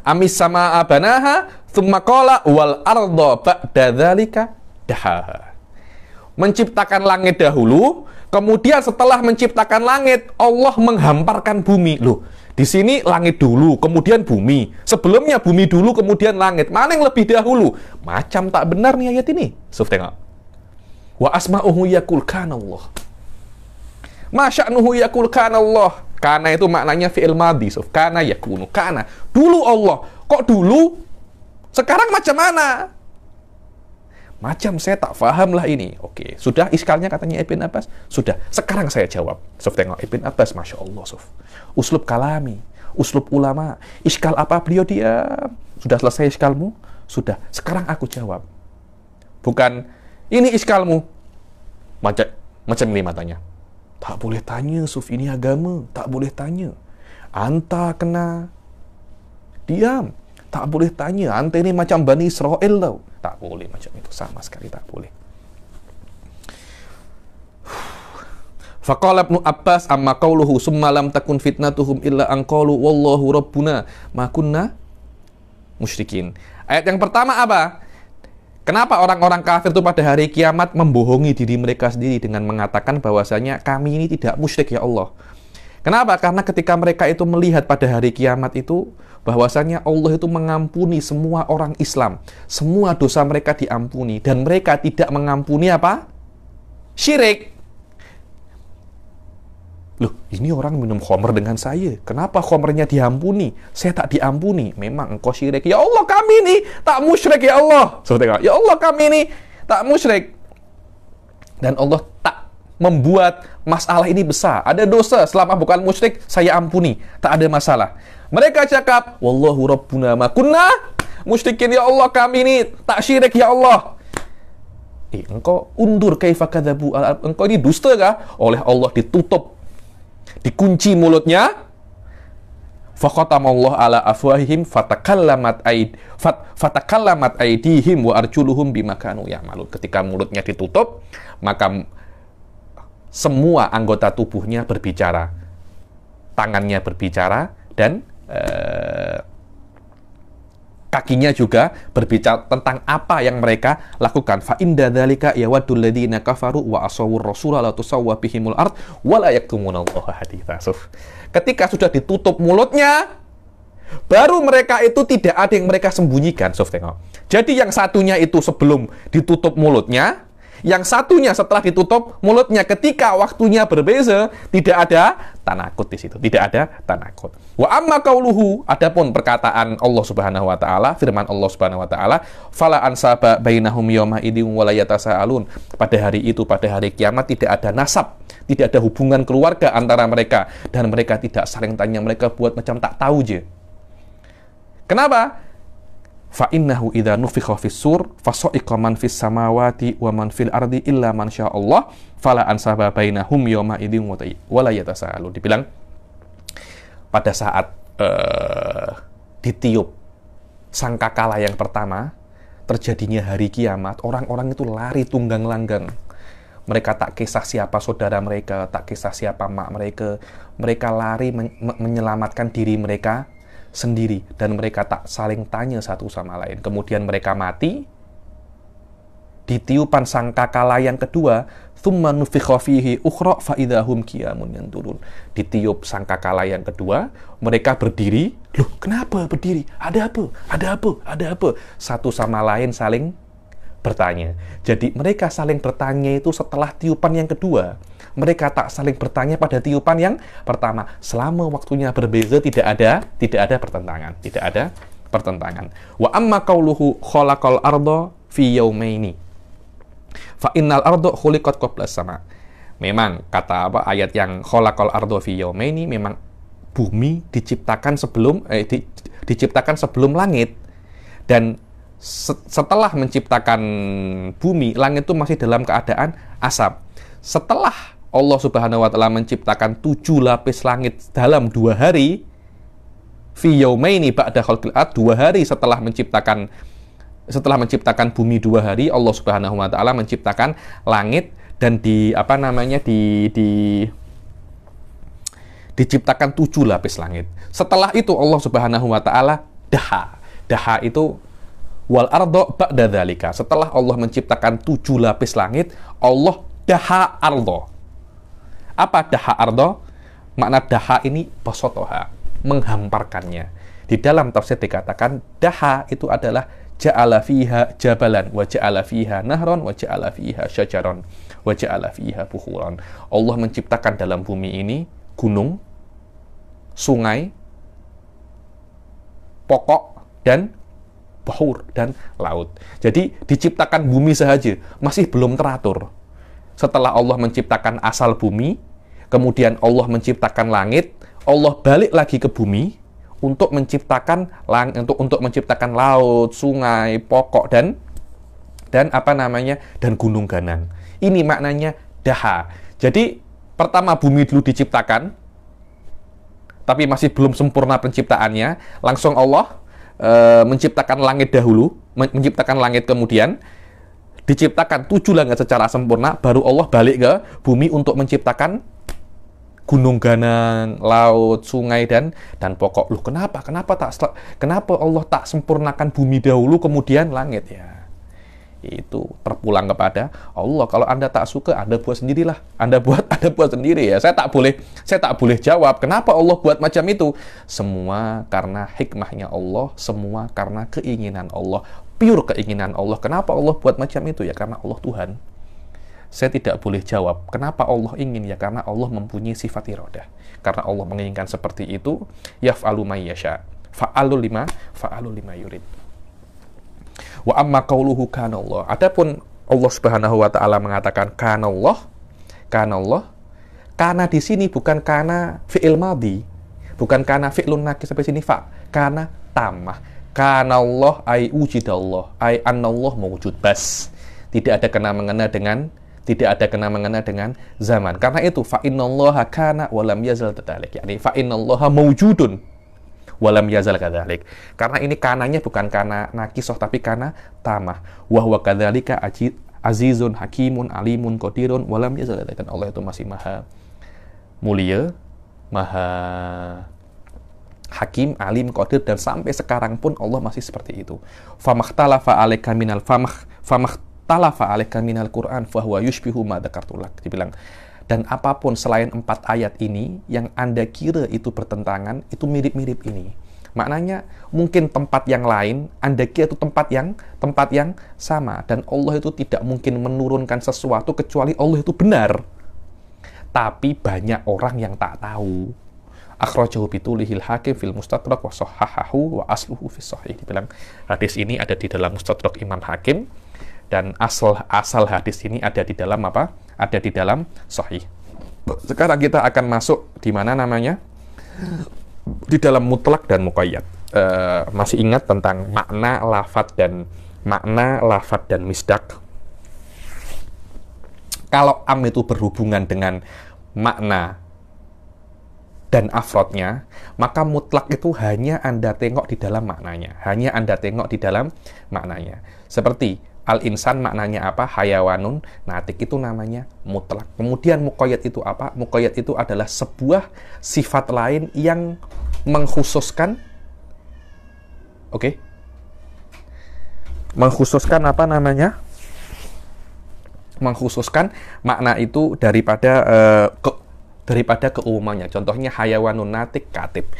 amis sama abanaha thumma qala wal arda ba'da dzalika dahaha menciptakan langit dahulu, kemudian setelah menciptakan langit, Allah menghamparkan bumi. Loh, di sini langit dulu, kemudian bumi. Sebelumnya bumi dulu, kemudian langit. Mana yang lebih dahulu? Macam tak benar nih ayat ini. Suf, tengok. Wa asma'uhu yakul kanallah. Masya'nuhu yakul kanallah. Kana itu maknanya fi'il madhi, Suf. Kana yakunu. Kana. Dulu Allah. Kok dulu? Sekarang macam mana? Macam saya tak paham lah ini. Oke, sudah iskalnya katanya Ibn Abbas? Sudah, sekarang saya jawab. Suf, tengok Ibn Abbas, Masya Allah, Suf. Uslub kalami, uslub ulama. Iskal apa? Beliau diam. Sudah selesai iskalmu? Sudah, sekarang aku jawab. Bukan, ini iskalmu. Macam ini matanya. Tak boleh tanya, Suf, ini agama. Tak boleh tanya. Anta kena diam. Tak boleh tanya. Anta ini macam Bani Israel tau. Tak boleh macam itu. Sama sekali tak boleh. Faqala Ibnu Abbas amma qauluhu summa lam takun fitnatuhum illa an qalu wallahu rabbuna ma kunna musyrikin. Ayat yang pertama apa? Kenapa orang-orang kafir itu pada hari kiamat membohongi diri mereka sendiri dengan mengatakan bahwasanya kami ini tidak musyrik ya Allah. Kenapa? Karena ketika mereka itu melihat pada hari kiamat itu bahwasanya Allah itu mengampuni semua orang Islam. Semua dosa mereka diampuni. Dan mereka tidak mengampuni apa? Syirik. Loh, ini orang minum khamr dengan saya. Kenapa khamrnya diampuni? Saya tak diampuni. Memang engkau syirik. Ya Allah, kami ini tak musyrik ya Allah. Ya Allah, kami ini tak musyrik. Dan Allah tak membuat masalah ini besar. Ada dosa selama bukan musyrik, saya ampuni. Tak ada masalah. Mereka cakap, wallahu rabbuna ma kunna musyrikin ya Allah, kami ini tak syirik ya Allah. Engkau undur kaifa kadzabu, engkau ini dusta kah? Oleh Allah ditutup, dikunci mulutnya. Faqatamallahu ala afwahihim fatakallamat aydihim wa arjuluhum bima kanu ya'malun. Ketika mulutnya ditutup, maka semua anggota tubuhnya berbicara. Tangannya berbicara dan kakinya juga berbicara tentang apa yang mereka lakukan. Fa inda dzalika yawaddul ladzina kafaru wa asawur rasula la tusawwa bihimul ard wa la yaktumunallaha haditsa. Ketika sudah ditutup mulutnya, baru mereka itu tidak ada yang mereka sembunyikan. Tengok. Jadi yang satunya itu sebelum ditutup mulutnya, yang satunya setelah ditutup mulutnya. Ketika waktunya berbeza, tidak ada tanakut di situ, tidak ada tanakut. Wa amma qauluhu, adapun perkataan Allah Subhanahu wa taala, firman Allah Subhanahu wa taala, fala ansaba bainahum yauma idzin wa la yatasaalun. Pada hari itu, pada hari kiamat tidak ada nasab, tidak ada hubungan keluarga antara mereka dan mereka tidak saling tanya, mereka buat macam tak tahu je. Kenapa? Fa innahu idza nufikha fis sur fasa'iqa man fis samawati wa man fil ardi illa man syaa Allah fala ansaba bainahum yauma idzin wa la yatasaalun. Dibilang pada saat ditiup sangkakala yang pertama, terjadinya hari kiamat, orang-orang itu lari tunggang langgang. Mereka tak kisah siapa saudara mereka, tak kisah siapa mak mereka. Mereka lari menyelamatkan diri mereka sendiri, dan mereka tak saling tanya satu sama lain. Kemudian mereka mati. Ditiupan sangkakala yang kedua, tsumma nufikha fihi ukhra fa idahum qiyamun yanzurun. Ditiup sangkakala yang kedua, mereka berdiri. Loh, kenapa berdiri? Ada apa? Ada apa? Ada apa? Satu sama lain saling bertanya. Jadi mereka saling bertanya itu setelah tiupan yang kedua. Mereka tak saling bertanya pada tiupan yang pertama. Selama waktunya berbeza, tidak ada pertentangan, tidak ada pertentangan. Wa amma qauluhu khalaqal arda fi yaumaini fa innal arda khuliqat qabla sama. Memang kata ayat yang khalaqal arda fi yaumaini, memang bumi diciptakan sebelum langit, dan setelah menciptakan bumi, langit itu masih dalam keadaan asap. Setelah Allah Subhanahu wa taala menciptakan 7 lapis langit dalam 2 hari, fi yaumaini ba'da khalqil ard, 2 hari setelah menciptakan bumi 2 hari, Allah Subhanahu wa taala menciptakan langit, dan diciptakan 7 lapis langit. Setelah itu Allah Subhanahu wa taala daha itu Wal ardo ba'da dzalika. Setelah Allah menciptakan 7 lapis langit, Allah daha ardo. Apa daha ardo? Makna daha ini basotoha, menghamparkannya. Di dalam tafsir dikatakan daha itu adalah ja'ala fiha jabalan wa ja'ala fiha nahron wa ja'ala fiha syajaron wa ja'ala fiha buhuran. Allah menciptakan dalam bumi ini gunung, sungai, pokok, dan bahur, dan laut. Jadi diciptakan bumi saja masih belum teratur. Setelah Allah menciptakan asal bumi, kemudian Allah menciptakan langit, Allah balik lagi ke bumi untuk menciptakan menciptakan laut, sungai, pokok, dan dan gunung ganang. Ini maknanya daha. Jadi pertama bumi dulu diciptakan, tapi masih belum sempurna penciptaannya. Langsung Allah menciptakan langit dahulu, menciptakan langit kemudian diciptakan 7 langit secara sempurna, baru Allah balik ke bumi untuk menciptakan gunung ganang, laut, sungai, dan pokok. Loh, kenapa Allah tak sempurnakan bumi dahulu kemudian langit? Ya, itu terpulang kepada Allah. Kalau Anda tak suka, Anda buat sendirilah. Anda buat sendiri ya. Saya tak boleh jawab kenapa Allah buat macam itu. Semua karena hikmahnya Allah, semua karena keinginan Allah, pure keinginan Allah. Kenapa Allah buat macam itu? Ya karena Allah Tuhan. Saya tidak boleh jawab kenapa Allah ingin, ya karena Allah mempunyai sifat iradah. Karena Allah menginginkan seperti itu, yaf'alu may yasha. Fa'alu lima yurid. Wa amma qauluhu kana Allah. Adapun Allah Subhanahu wa taala mengatakan kana Allah. Kana di sini bukan kana fi'il madhi. Bukan kana fi'lun naqis sampai sini fa. Kana tamah. Kana Allah ai wujudallah, ai annallah mawjud bas. Tidak ada kena-mengena dengan zaman. Karena itu fa innallaha kana wa lam yazal kadzalik. Yani fa innallaha mawjudun wa lam yazal kadzalik. Karena ini kananya bukan kana naqisoh tapi kana tamah. Wa huwa kadzalika azizun hakimun alimun qadirun wa lam yazal kadzalik. Allah itu masih maha mulia, maha hakim, alim, qadir, dan sampai sekarang pun Allah masih seperti itu. Famakhtalafa alaika minal talafa alaika minal Qur'an fahuwa yushbihu ma dzakartulak. Dibilang, dan apapun selain 4 ayat ini yang Anda kira itu bertentangan, itu mirip-mirip ini. Maknanya mungkin tempat yang lain Anda kira itu tempat yang sama, dan Allah itu tidak mungkin menurunkan sesuatu kecuali Allah itu benar. Tapi banyak orang yang tak tahu. Akhrajahu bitulihil hakim fil mustadrak wa sahhahahu wa asluhu fis sahih. Dibilang hadis ini ada di dalam mustadrak Imam Hakim, dan asal hadis ini ada di dalam apa? Ada di dalam sahih. Sekarang kita akan masuk di mana namanya? Di dalam mutlak dan muqayyad. Masih ingat tentang makna lafadz dan misdak? Kalau am itu berhubungan dengan makna dan afrodnya, maka mutlak itu hanya Anda tengok di dalam maknanya. Seperti al-insan maknanya apa? Hayawanun natik, itu namanya mutlak. Kemudian muqayyad itu apa? Muqayyad itu adalah sebuah sifat lain yang mengkhususkan mengkhususkan makna itu daripada keumumannya. Contohnya hayawanun natik katib.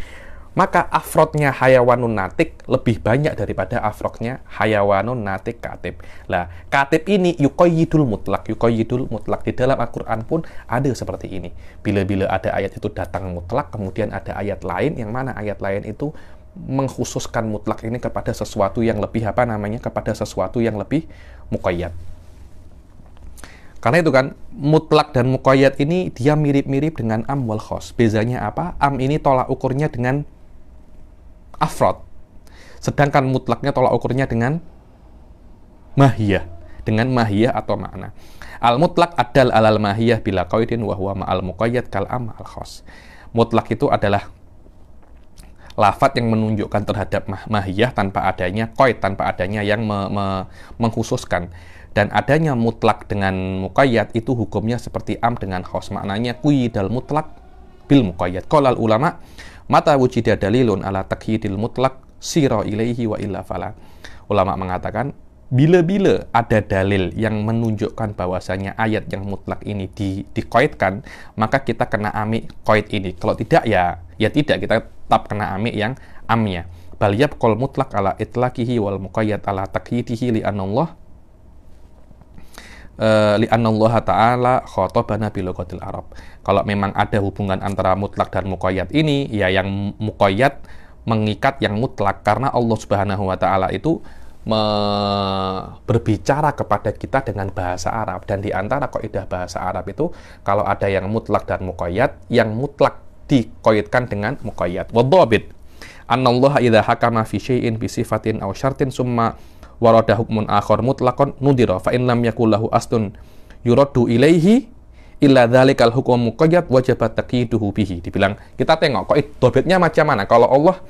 Maka afrodnya hayawanun natik lebih banyak daripada afrodnya hayawanun natik katib. Lah, katib ini yuqayyidul mutlak. Di dalam Al-Quran pun ada seperti ini. Bila-bila ada ayat itu datang mutlak, kemudian ada ayat lain, yang mana ayat lain itu mengkhususkan mutlak ini kepada sesuatu yang lebih kepada sesuatu yang lebih muqayyad. Karena itu kan, mutlak dan muqayyad ini dia mirip-mirip dengan am wal khos. Bezanya apa? Am ini tolak ukurnya dengan afrod. Sedangkan mutlaknya tolak ukurnya dengan mahiyah. Dengan mahiyah atau makna. Al-mutlak adal alal mahiyah bila qaidin wa huwa ma'al muqayyad kal am al khos. Mutlak itu adalah lafadz yang menunjukkan terhadap mahiyah tanpa adanya qaid, tanpa adanya yang mengkhususkan. Dan adanya mutlak dengan muqayyad itu hukumnya seperti am dengan khos. Maknanya quyidal mutlak bil muqayyad. Qalal ulama mata wujida dalilun ala taqyidil mutlak sira ilaihi wa illa fala. ulama mengatakan bila-bila ada dalil yang menunjukkan bahwasanya ayat yang mutlak ini dikoitkan, maka kita kena amik koit ini. Kalau tidak ya tidak, kita tetap kena amik yang amnya. Bal yabqal mutlak ala itlaqihi wal muqayyad ala taqyidihi li'anallah ta'ala khotabana bilughatil Arab. Kalau memang ada hubungan antara mutlak dan muqayyad ini, ya yang muqayyad mengikat yang mutlak karena Allah Subhanahu wa taala itu berbicara kepada kita dengan bahasa Arab, dan di antara kaidah bahasa Arab itu kalau ada yang mutlak dan muqayyad, yang mutlak dikoitkan dengan muqayyad. Wadhabit annallaha idza hakama fi syai'in bi sifatin aw syartin summa warada hukmun akhar mutlaqan nudira fa in lam yakul lahu aslun yuraddu ilaihi illa dzalikal hukmu muqayyad wajaba taqyiduhu bihi. Dibilang kita tengok kok dhabitnya macam mana. Kalau Allah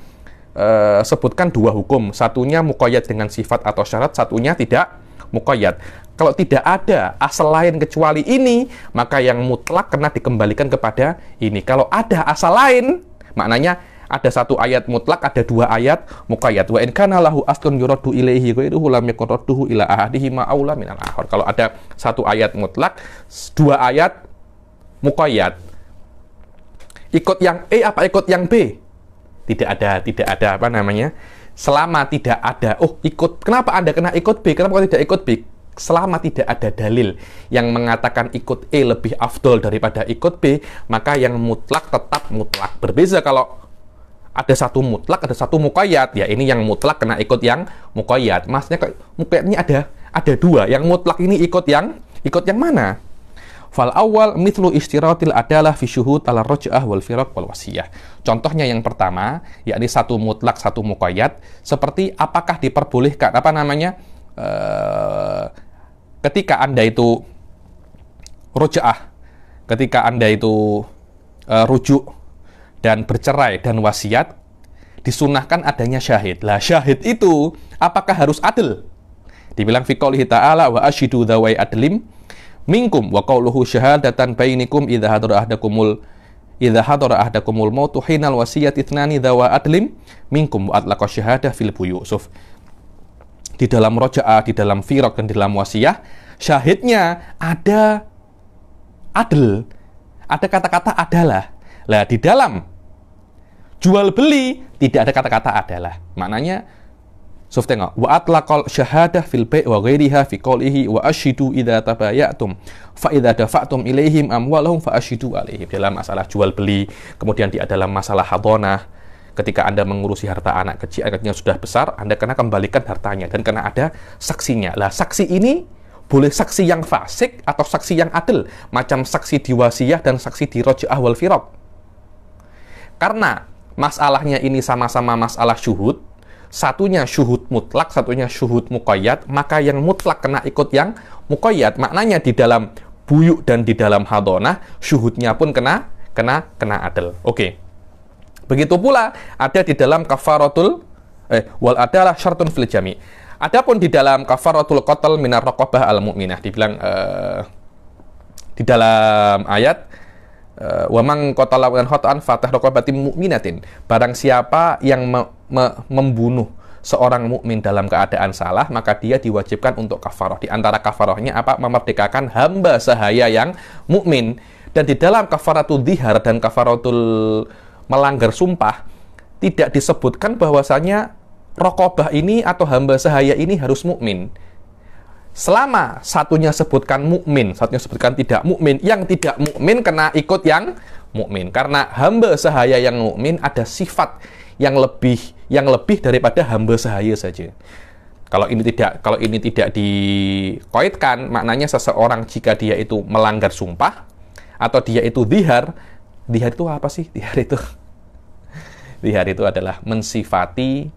sebutkan dua hukum, satunya muqayyad dengan sifat atau syarat, satunya tidak muqayyad. Kalau tidak ada asal lain kecuali ini, maka yang mutlak kena dikembalikan kepada ini. Kalau ada asal lain, maknanya ada satu ayat mutlak, ada dua ayat muqayyad. Wa in kana lahu aslun yuraddu ilaihi ghairuhu lam yakun radduhu ila ahadihi ma aula minal akhar. Kalau ada satu ayat mutlak, dua ayat muqayyad, ikut yang A apa ikut yang B? Tidak ada apa namanya, selama tidak ada kenapa Anda kena ikut B, kenapa tidak ikut B? Selama tidak ada dalil yang mengatakan ikut E lebih afdol daripada ikut B, maka yang mutlak tetap mutlak. Berbeza kalau ada satu mutlak, ada satu muqayyad, ya ini yang mutlak kena ikut yang muqayyad. Maksudnya muqayyadnya ada dua, yang mutlak ini ikut yang mana? Fal awal mithlu istiratil adalah fi syuhud ala raj'ah wal firaq wal wasiyah. Contohnya yang pertama, yakni satu mutlak, satu muqayyad, seperti apakah diperbolehkan ketika Anda itu raj'ah, ketika Anda itu rujuk dan bercerai dan wasiat, disunahkan adanya syahid. Lah syahid itu apakah harus adil? Dibilang fi qoulihi ta'ala wa ashidu dzawai adlim minkum wa qawluhu syahadatan bainikum idza hadara ahdakumul mautu hinal wasiyati ithnani dzawa adlim minkum wa atlaqa syahadah fil buyusuf. Di dalam raja'ah, di dalam firaq dan di dalam wasiyah, syahidnya ada adil, ada kata-kata adalah. Lah di dalam jual beli tidak ada kata-kata adalah. Maknanya tengok, wa atlaqal syahadah fil bai' wa ghairiha fi qoulihi wa ashidu idza tabayatum fa idza dafa'tum ilaihim amwalahum fa ashidu alaihim. Dalam masalah jual beli, kemudian dalam masalah hadonah, ketika Anda mengurusi harta anak kecil, anaknya sudah besar, Anda kena kembalikan hartanya dan kena ada saksinya. Lah saksi ini boleh saksi yang fasik atau saksi yang adil, macam saksi di wasiyah dan saksi di raj'ah wal firaq. Karena masalahnya ini sama-sama masalah syuhud, satunya syuhud mutlak, satunya syuhud muqayyad, maka yang mutlak kena ikut yang muqayyad. Maknanya di dalam buyuk dan di dalam hadonah, syuhudnya pun kena adil. Oke. Begitu pula ada di dalam kafaratul wal adalah syartun fil jami'. Adapun di dalam kafaratul qatl minar raqabah al mu'minah, dibilang di dalam ayat wa man qatala wa khata'an fatah raqabatin mu'minatin. Barang siapa yang membunuh seorang mukmin dalam keadaan salah, maka dia diwajibkan untuk kafarah. Di antara kafarahnya apa? Memerdekakan hamba sahaya yang mukmin. Dan di dalam kafaratul dzihar dan kafaratul melanggar sumpah tidak disebutkan bahwasanya raqabah ini atau hamba sahaya ini harus mukmin. Selama satunya sebutkan mukmin, satunya sebutkan tidak mukmin, yang tidak mukmin kena ikut yang mukmin. Karena hamba sahaya yang mukmin ada sifat yang lebih daripada hamba sahaya saja. Kalau ini tidak dikoitkan, maknanya seseorang jika dia itu melanggar sumpah atau dia itu dzihar itu apa sih? Dzihar itu adalah mensifati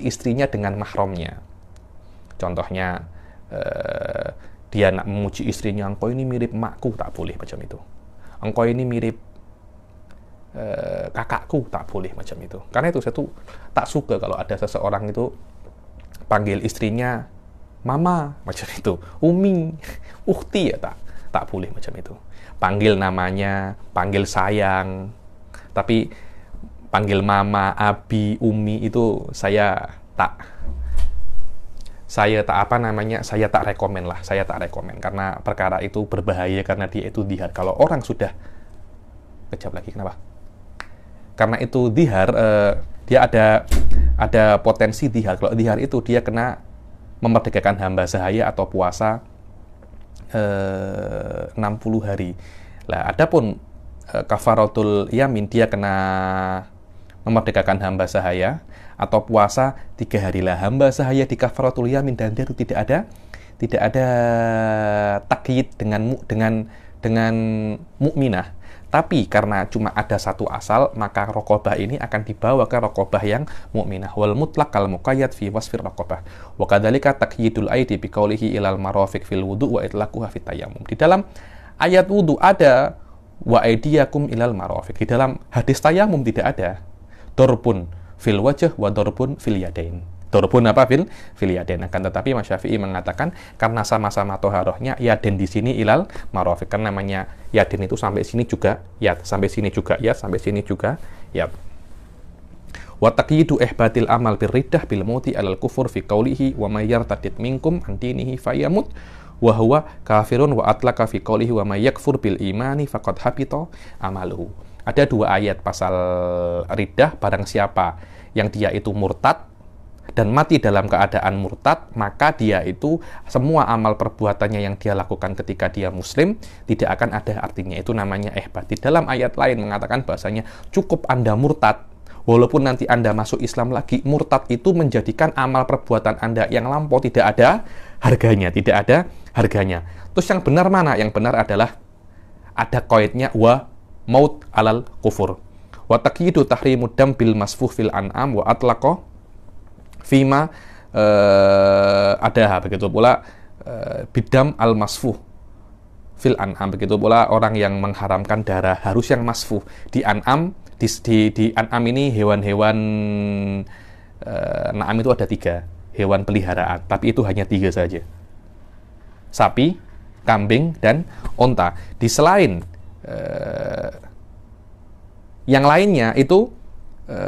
istrinya dengan mahramnya. Contohnya dia nak memuji istrinya, engkau ini mirip makku, tak boleh macam itu. Engkau ini mirip kakakku, tak boleh macam itu. Karena itu saya tuh tak suka kalau ada seseorang itu panggil istrinya mama macam itu, umi, ukhti, ya tak boleh macam itu. Panggil namanya, panggil sayang, tapi panggil mama, abi, umi itu saya tak rekomen lah, saya tak rekomen karena perkara itu berbahaya karena dia itu dihar. Kalau orang sudah kejap lagi kenapa? Karena itu dihar, dia ada potensi dihar. Kalau dihar itu dia kena memerdekakan hamba sahaya atau puasa 60 hari. Lah, adapun kafaratul yamin dia kena memerdekakan hamba sahaya atau puasa 3 hari. Lah, hamba sahaya di kafaratul yamin dan dia itu tidak ada takyid dengan mukminah. Tapi karena cuma ada satu asal, maka raqabah ini akan dibawa ke raqabah yang mukminah. Wal mutlaq kal muqayyad fi wasfir raqabah. Wa kadzalika taqyidul aidi bi qaulihi ilal marafiq fil wudu wa itlaquha fit tayammum. Di dalam ayat wudu ada wa aidiyakum ilal marafiq. Di dalam hadis tayamum tidak ada darbun fil wajh wa darbun fil yadain. Darbun apa fil yadain. Akan tetapi Mas Syafi'i mengatakan karena sama-sama toharohnya yaden di sini ilal marafiq. Karena namanya yaden itu sampai sini juga ya, sampai sini juga ya, sampai sini juga ya. Wa taqyidu ihbatil amal birriddah bil mauti alal kufur fi qaulihi wa may yartadid minkum an dinihi fayamut wa huwa kafirun wa atlaqa fi qaulihi wa may yakfur bil imani faqad habita amaluhu. Ada 2 ayat pasal riddah, barang siapa yang dia itu murtad dan mati dalam keadaan murtad, maka dia itu semua amal perbuatannya yang dia lakukan ketika dia muslim tidak akan ada artinya. Itu namanya ihbat. Di dalam ayat lain mengatakan bahasanya cukup Anda murtad, walaupun nanti Anda masuk Islam lagi, murtad itu menjadikan amal perbuatan Anda yang lampau tidak ada harganya, tidak ada harganya. Terus yang benar mana? Yang benar adalah ada qaidnya wa maut alal kufur. Wa taqyidu tahrimud dam bil masfuh fil an'am wa atlaqa fima ada begitu pula bidam al masfuh fil an'am, begitu pula orang yang mengharamkan darah harus yang masfuh di an'am. Di an'am ini hewan-hewan na'am itu ada 3 hewan peliharaan, tapi itu hanya 3 saja, sapi, kambing, dan onta. Di selain yang lainnya itu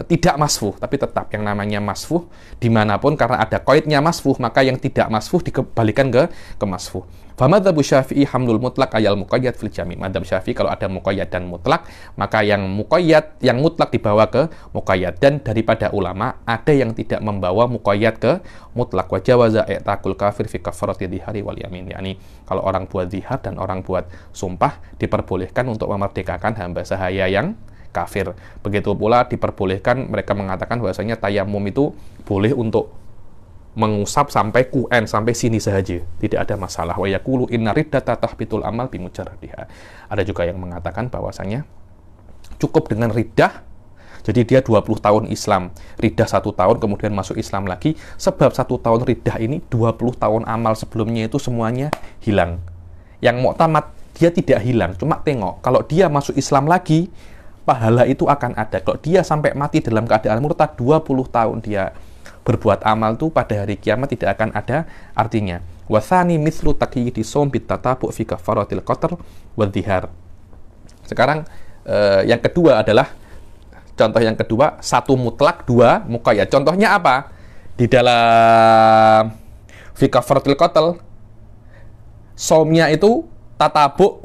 tidak masfuh, tapi tetap yang namanya masfuh dimanapun karena ada qaidnya masfuh, maka yang tidak masfuh dikembalikan ke masfuh. Fa madzhab Syafi'i hamlul mutlaq ayal muqayyad fil jami'. Madzhab Syafi'i kalau ada muqayyad dan mutlak, maka yang mutlak dibawa ke muqayyad, dan daripada ulama ada yang tidak membawa muqayyad ke mutlak. Wa jawaza i'taqul kafir fi kafarati dhihari wal yamin. Yani kalau orang buat zihar dan orang buat sumpah diperbolehkan untuk memerdekakan hamba sahaya yang kafir. Begitu pula diperbolehkan, mereka mengatakan bahwasanya tayamum itu boleh untuk mengusap sampai qn, sampai sini saja, tidak ada masalah. Wa yaqulu inna riddata tahbitul amal bi mujarradiha. Ada juga yang mengatakan bahwasanya cukup dengan riddah. Jadi dia 20 tahun Islam, riddah 1 tahun kemudian masuk Islam lagi, sebab 1 tahun riddah ini 20 tahun amal sebelumnya itu semuanya hilang. Yang mu'tamad dia tidak hilang, cuma tengok kalau dia masuk Islam lagi pahala itu akan ada. Kalau dia sampai mati dalam keadaan murtad 20 tahun dia berbuat amal tuh pada hari kiamat tidak akan ada artinya. Wasani mithlu taqyidi shaum bit tatabu fi kafaratil qatr wa dhihar. Sekarang yang kedua adalah contoh yang kedua, 1 mutlak, 2 muqayyad. Contohnya apa? Di dalam fi kafaratil qatl shaumnya itu tatabu.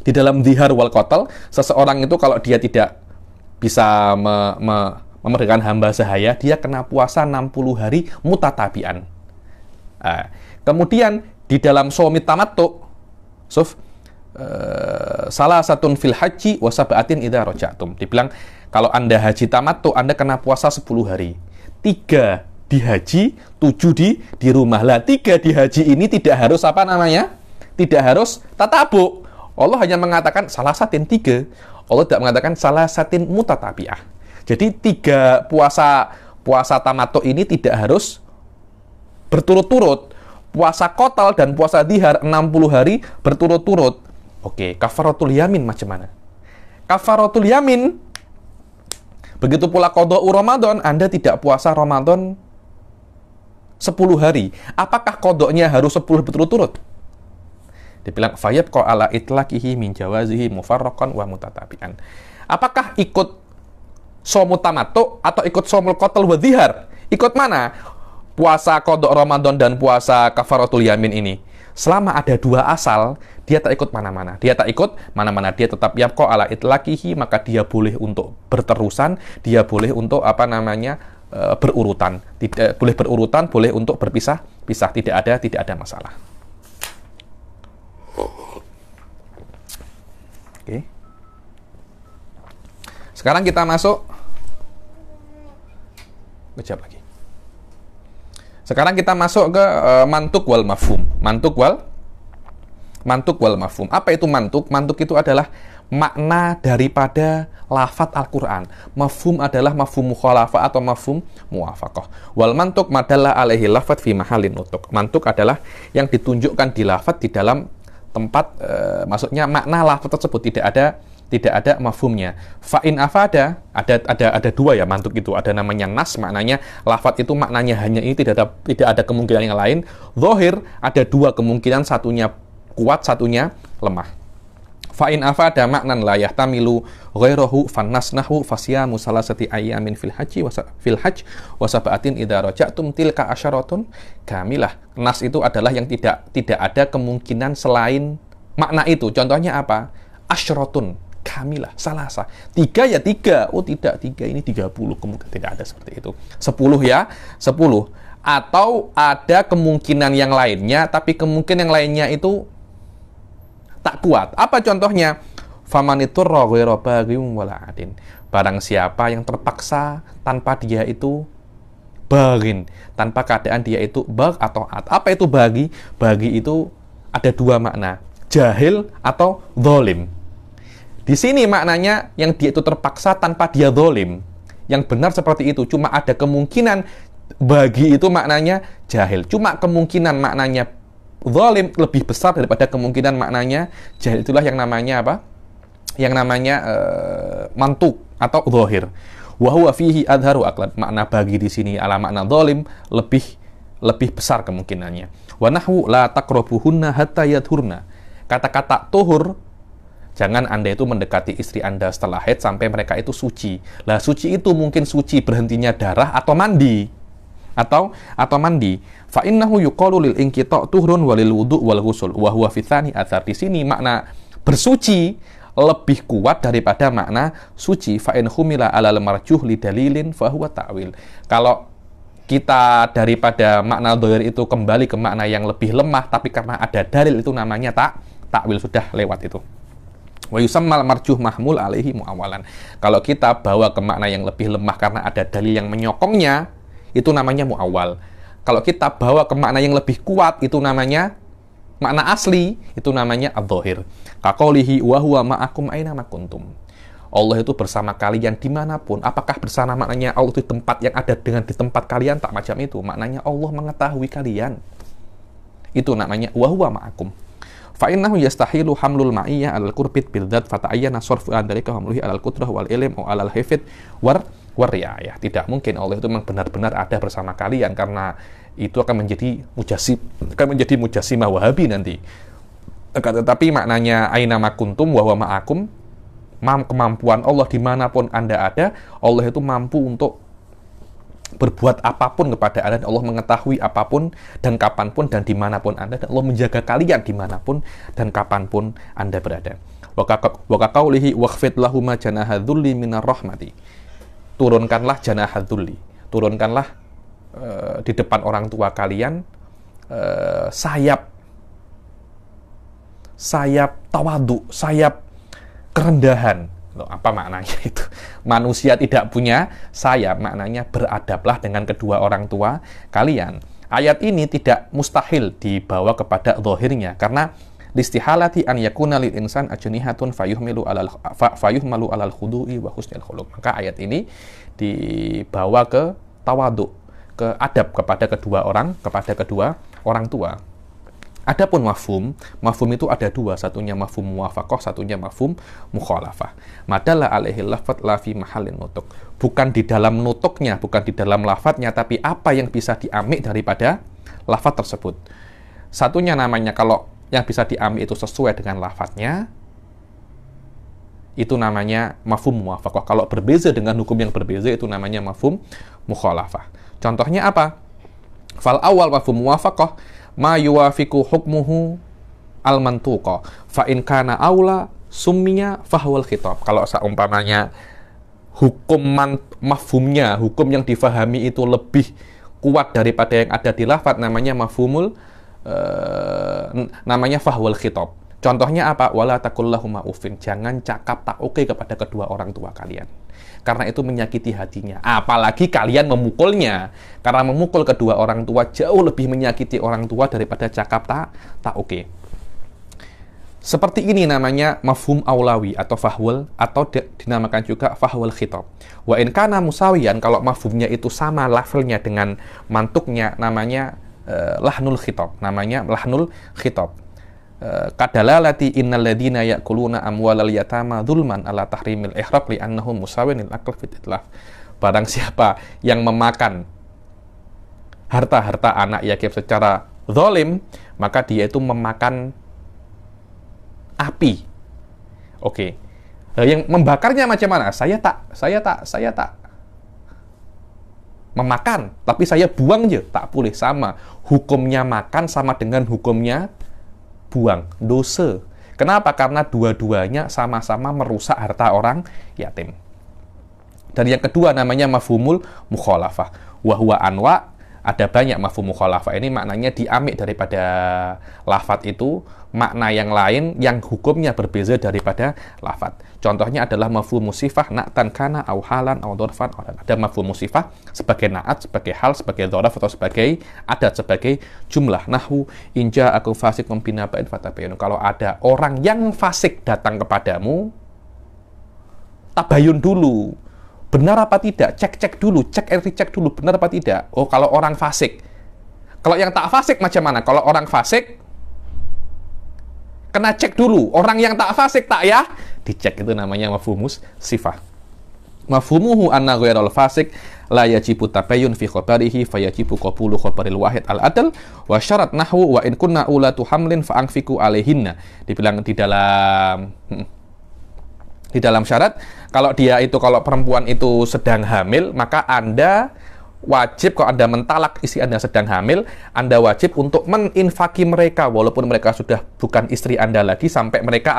Di dalam dhihar wal qatl, seseorang itu kalau dia tidak bisa memerdekakan hamba sahaya, dia kena puasa 60 hari mutatabian. Kemudian di dalam shaum tamattu, salah satun fil haji wa sab'atin idza raja'tum. Dibilang kalau Anda haji tamattu, Anda kena puasa 10 hari. 3 di haji, 7 di rumah. Lah 3 di haji ini tidak harus apa namanya? Tidak harus tatabu. Allah hanya mengatakan salah satin 3. Allah tidak mengatakan salah satin mutatabi'ah. Jadi 3 puasa tamattu ini tidak harus berturut-turut. Puasa kotal dan puasa dhihar 60 hari berturut-turut. Oke, kafaratul yamin macam mana? Kafaratul yamin, begitu pula qadha Ramadan, Anda tidak puasa Ramadan 10 hari. Apakah qadhanya harus 10 berturut-turut? Dibilang fayabqa ala itlaqihi min jawazihi mufarraqan wa mutatabi'an. Apakah ikut shaumut tamattu atau ikut shaumul qatl wa dhihar? Ikut mana? Puasa qada Ramadan dan puasa kafaratul yamin ini. Selama ada dua asal, dia tak ikut mana-mana. Dia tak ikut mana-mana. Dia tetap yabqa ala itlaqihi, maka dia boleh untuk berterusan, dia boleh untuk berurutan. Boleh berurutan, boleh untuk berpisah-pisah. Tidak ada masalah. Oke. Sekarang kita masuk kejap lagi. Sekarang kita masuk ke mantuk wal mafhum. Mantuk wal mafhum. Apa itu mantuk? Mantuk itu adalah makna daripada lafadz Al-Quran. Mafhum adalah mafhum mukhalafah atau mafhum muwafaqah. Wal mantuk madalla alaihi lafadz fi mahallin nutuk. Mantuk adalah yang ditunjukkan di lafadz di dalam tempat, maksudnya makna lafadz tersebut tidak ada mafhumnya. Fa'in afada, ada dua ya mantuk itu. Ada namanya nas, maknanya lafadz itu maknanya hanya ini, tidak ada kemungkinan yang lain. Zahir, ada dua kemungkinan, satunya kuat, satunya lemah. Fa'in afada maknan la yahtamilu ghairahu fannasnahu fasyamu salasati ayyamin fil hajj wa sab'atin idza raja'tum tilka asyaratun kamilah. Nas itu adalah yang tidak ada kemungkinan selain makna itu. Contohnya apa? Asyaratun kamilah, salasa. 3 ya 3. Oh tidak, 3 ini 30. Kemungkinan tidak ada seperti itu. 10 ya, 10. Atau ada kemungkinan yang lainnya, tapi kemungkinan yang lainnya itu tak kuat. Apa contohnya? Famaniturra ghairu baghim wala adin. Barang siapa yang terpaksa tanpa dia itu baghin, tanpa keadaan dia itu bag atau ad. Apa itu bagi? Bagi itu ada dua makna, jahil atau zalim. Di sini maknanya yang dia itu terpaksa tanpa dia zalim. Yang benar seperti itu, cuma ada kemungkinan bagi itu maknanya jahil. Cuma kemungkinan maknanya zalim lebih besar daripada kemungkinan maknanya jahil. Itulah yang namanya apa? Yang namanya mantuk atau zahir. Wa huwa fihi adharu aqlab. Makna bagi di sini ala makna zalim lebih besar kemungkinannya. Wa nahwu la taqrabuhunna hatta yadhurna. Kata-kata tuhur, jangan Anda itu mendekati istri Anda setelah haid sampai mereka itu suci. Lah suci itu mungkin suci berhentinya darah atau mandi. Atau mandi. Fa innahu yuqalu lil inqita' tuhrun walil wudu' wal ghusl wa huwa fi tsani athar. Di sini makna bersuci lebih kuat daripada makna suci. Fa in humila alal marjuh li dalilin fa huwa ta'wil. Kalau kita daripada makna dhahir itu kembali ke makna yang lebih lemah, tapi karena ada dalil, itu namanya takwil, sudah lewat itu. Wa yusammal marjuh mahmul alaihi muawalan. Kalau kita bawa ke makna yang lebih lemah karena ada dalil yang menyokongnya, itu namanya muawal. Kalau kita bawa ke makna yang lebih kuat, itu namanya makna asli, itu namanya adh-dhahir. Kaqaulihi wa huwa ma'akum aina ma kuntum. Allah itu bersama kalian dimanapun. Apakah bersama maknanya Allah itu tempat yang ada dengan di tempat kalian? Tak macam itu. Maknanya Allah mengetahui kalian. Itu namanya wa huwa ma'akum. Fa innahu yastahilu hamlul ma'iyyah 'alal qurbit bil dzat fa ta'ayyana sarfu an dzalika hamluhi 'alal qudrah wal ilm wa 'alal hifdz war riayah. Tidak mungkin Allah itu memang benar-benar ada bersama kalian, karena itu akan menjadi mujassimah Wahabi nanti. Tetapi maknanya aina ma kuntum wa huwa ma'akum, kemampuan Allah dimanapun Anda ada, Allah itu mampu untuk berbuat apapun kepada Anda. Allah mengetahui apapun dan kapanpun dan dimanapun Anda, dan Allah menjaga kalian dimanapun dan kapanpun Anda berada. Wa kaqaulihi wakhfid lahuma janaha dzulli minar rahmati. Turunkanlah janaha dzulli, turunkanlah di depan orang tua kalian sayap tawadu, sayap kerendahan. Loh, apa maknanya itu? Manusia tidak punya sayap, maknanya beradablah dengan kedua orang tua kalian. Ayat ini tidak mustahil dibawa kepada zahirnya, karena listihalati an yakuna lil insan ajnihatun fayuhmalu alal khudu'i wa husnil khuluq. Maka ayat ini dibawa ke tawadu, ke adab kepada kedua orang tua. Adapun mafhum itu ada dua, satunya mafhum muwafaqah, satunya mafhum mukhalafah. Madalla alaihi lafadz la fi mahallin nutuk. Bukan di dalam nutuknya, bukan di dalam lafadznya, tapi apa yang bisa diambil daripada lafadz tersebut. Satunya namanya, kalau yang bisa diambil itu sesuai dengan lafadznya, itu namanya mafhum muwafaqah. Kalau berbeza dengan hukum yang berbeza itu namanya mafhum mukhalafah. Contohnya apa? Fal awal mafhum muwafaqah ma yuwafiqu hukmuhu al-mantuqa fa in kana aula summiya fahuwal khitab. Kalau seumpamanya hukum mafhumnya, hukum yang difahami itu lebih kuat daripada yang ada di lafaz, namanya mafhumul namanya fahuwal khitab. Contohnya apa? Wala taqullahuma uffin. Jangan cakap tak oke kepada kedua orang tua kalian. Karena itu menyakiti hatinya. Apalagi kalian memukulnya. Karena memukul kedua orang tua jauh lebih menyakiti orang tua daripada cakap tak oke. Seperti ini namanya mafhum aulawi atau fahwal, atau dinamakan juga fahwal khitab. Wa in kana musawiyan, kalau mafhumnya itu sama levelnya dengan mantuknya, namanya lahnul khitab. Namanya lahnul khitab. Kadalalati innal ladzina ya'kuluna amwalal yatama dzulman ala tahrimil ihraq li annahum musawwinil aql fit itlaf. Barang siapa yang memakan harta-harta anak yatim secara zalim, maka dia itu memakan api. Oke. Yang membakarnya macam mana? Saya tak memakan, tapi saya buang aja, tak boleh. Sama. Hukumnya makan sama dengan hukumnya buang, dosa. Kenapa? Karena dua-duanya sama-sama merusak harta orang yatim. Dan yang kedua namanya mafhumul mukhalafah. Wa huwa anwa, ada banyak mafhum mukhalafah. Ini maknanya diambil daripada lafadz itu, makna yang lain yang hukumnya berbeza daripada lafadz. Contohnya adalah mafhum musifah na'tan kana au halan au dzarfan. Ada mafhum musifah sebagai na'at, sebagai hal, sebagai dzaraf atau sebagai adat, sebagai jumlah. Nahwu inja aku fasik binaba'in fatabayun. Kalau ada orang yang fasik datang kepadamu, tabayun dulu. Benar apa tidak? Cek dulu, cek dulu, benar apa tidak? Oh, kalau orang fasik. Kalau yang tak fasik macam mana? Kalau orang fasik, kena cek dulu. Orang yang tak fasik tak ya? Dicek, itu namanya mafhumus sifah. Mafhumuhu anna ghairal fasik la yajibu tabayyun fi khabarihi fa yajibu qabulu khabaril wahid al adl wa syarat nahwu wa in kunna ulatu hamlin fa anfiqu alaihinna. Dibilang di dalam syarat, kalau perempuan itu sedang hamil, maka Anda wajib, kalau Anda mentalak istri Anda sedang hamil, Anda wajib untuk meninfaki mereka walaupun mereka sudah bukan istri Anda lagi sampai mereka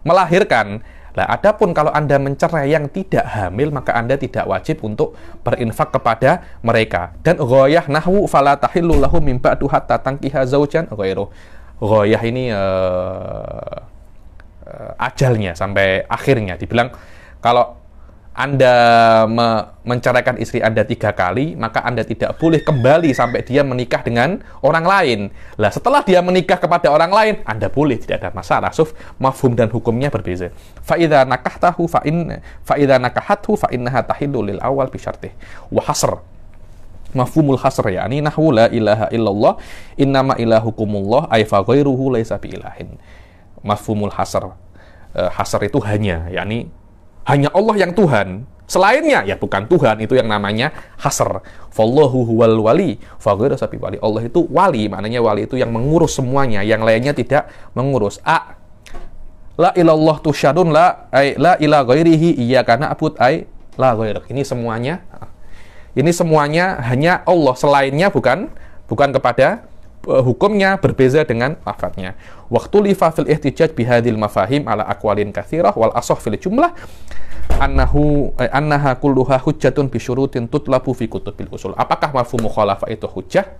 melahirkan. Nah, adapun kalau Anda mencerai yang tidak hamil, maka Anda tidak wajib untuk berinfak kepada mereka. Dan ghayah nahwu fala tahillu lahu min ba'du hatta tankiha zaujan ghairu. Ghayah ini ajalnya sampai akhirnya. Dibilang kalau Anda menceraikan istri Anda 3 kali, maka Anda tidak boleh kembali sampai dia menikah dengan orang lain. Lah, setelah dia menikah kepada orang lain, Anda boleh, tidak ada masalah. Mafhum dan hukumnya berbeza. Fa idza nakahtahu fa idza nakahathu fa innaha tahillu lil awal bi syartih. Wa hasr. Mafhumul hasr, yakni nahwu la ilaha illallah innama ilahukumullah ay fa ghairuhu laisa bi ilahin. Mafhumul hasr. Hasr itu hanya, yakni hanya Allah yang Tuhan, selainnya ya bukan Tuhan, itu yang namanya hasr. Fallahu huwal wali, fa ghairu sabi wali. Allah itu wali, maknanya wali itu yang mengurus semuanya, yang lainnya tidak mengurus. La ilallah tusyadun la ila ghairihi iyyaka na'bud la ghairak. Ini semuanya hanya Allah, selainnya bukan kepada hukumnya berbeza dengan lafadznya. Waktu lifa fil ihtijaj bihadil mafahim ala aqwalin katsirah wal asah fil jumlah annaha kulluha hujjatun bi syurutin tutlabu fi kutubil usul. Apakah mafhum mukhalafah itu hujjah?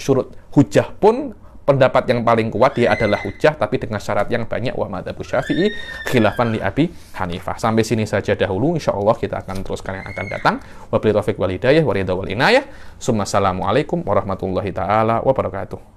Syurut hujjah pun pendapat yang paling kuat dia adalah hujjah, tapi dengan syarat yang banyak. Wa madzhabu Syafi'i khilafan li Abi Hanifah. Sampai sini saja dahulu, insyaallah kita akan teruskan yang akan datang. Wabillahi taufiq wal hidayah wa ridha wal inayah. Assalamualaikum warahmatullahi taala wabarakatuh.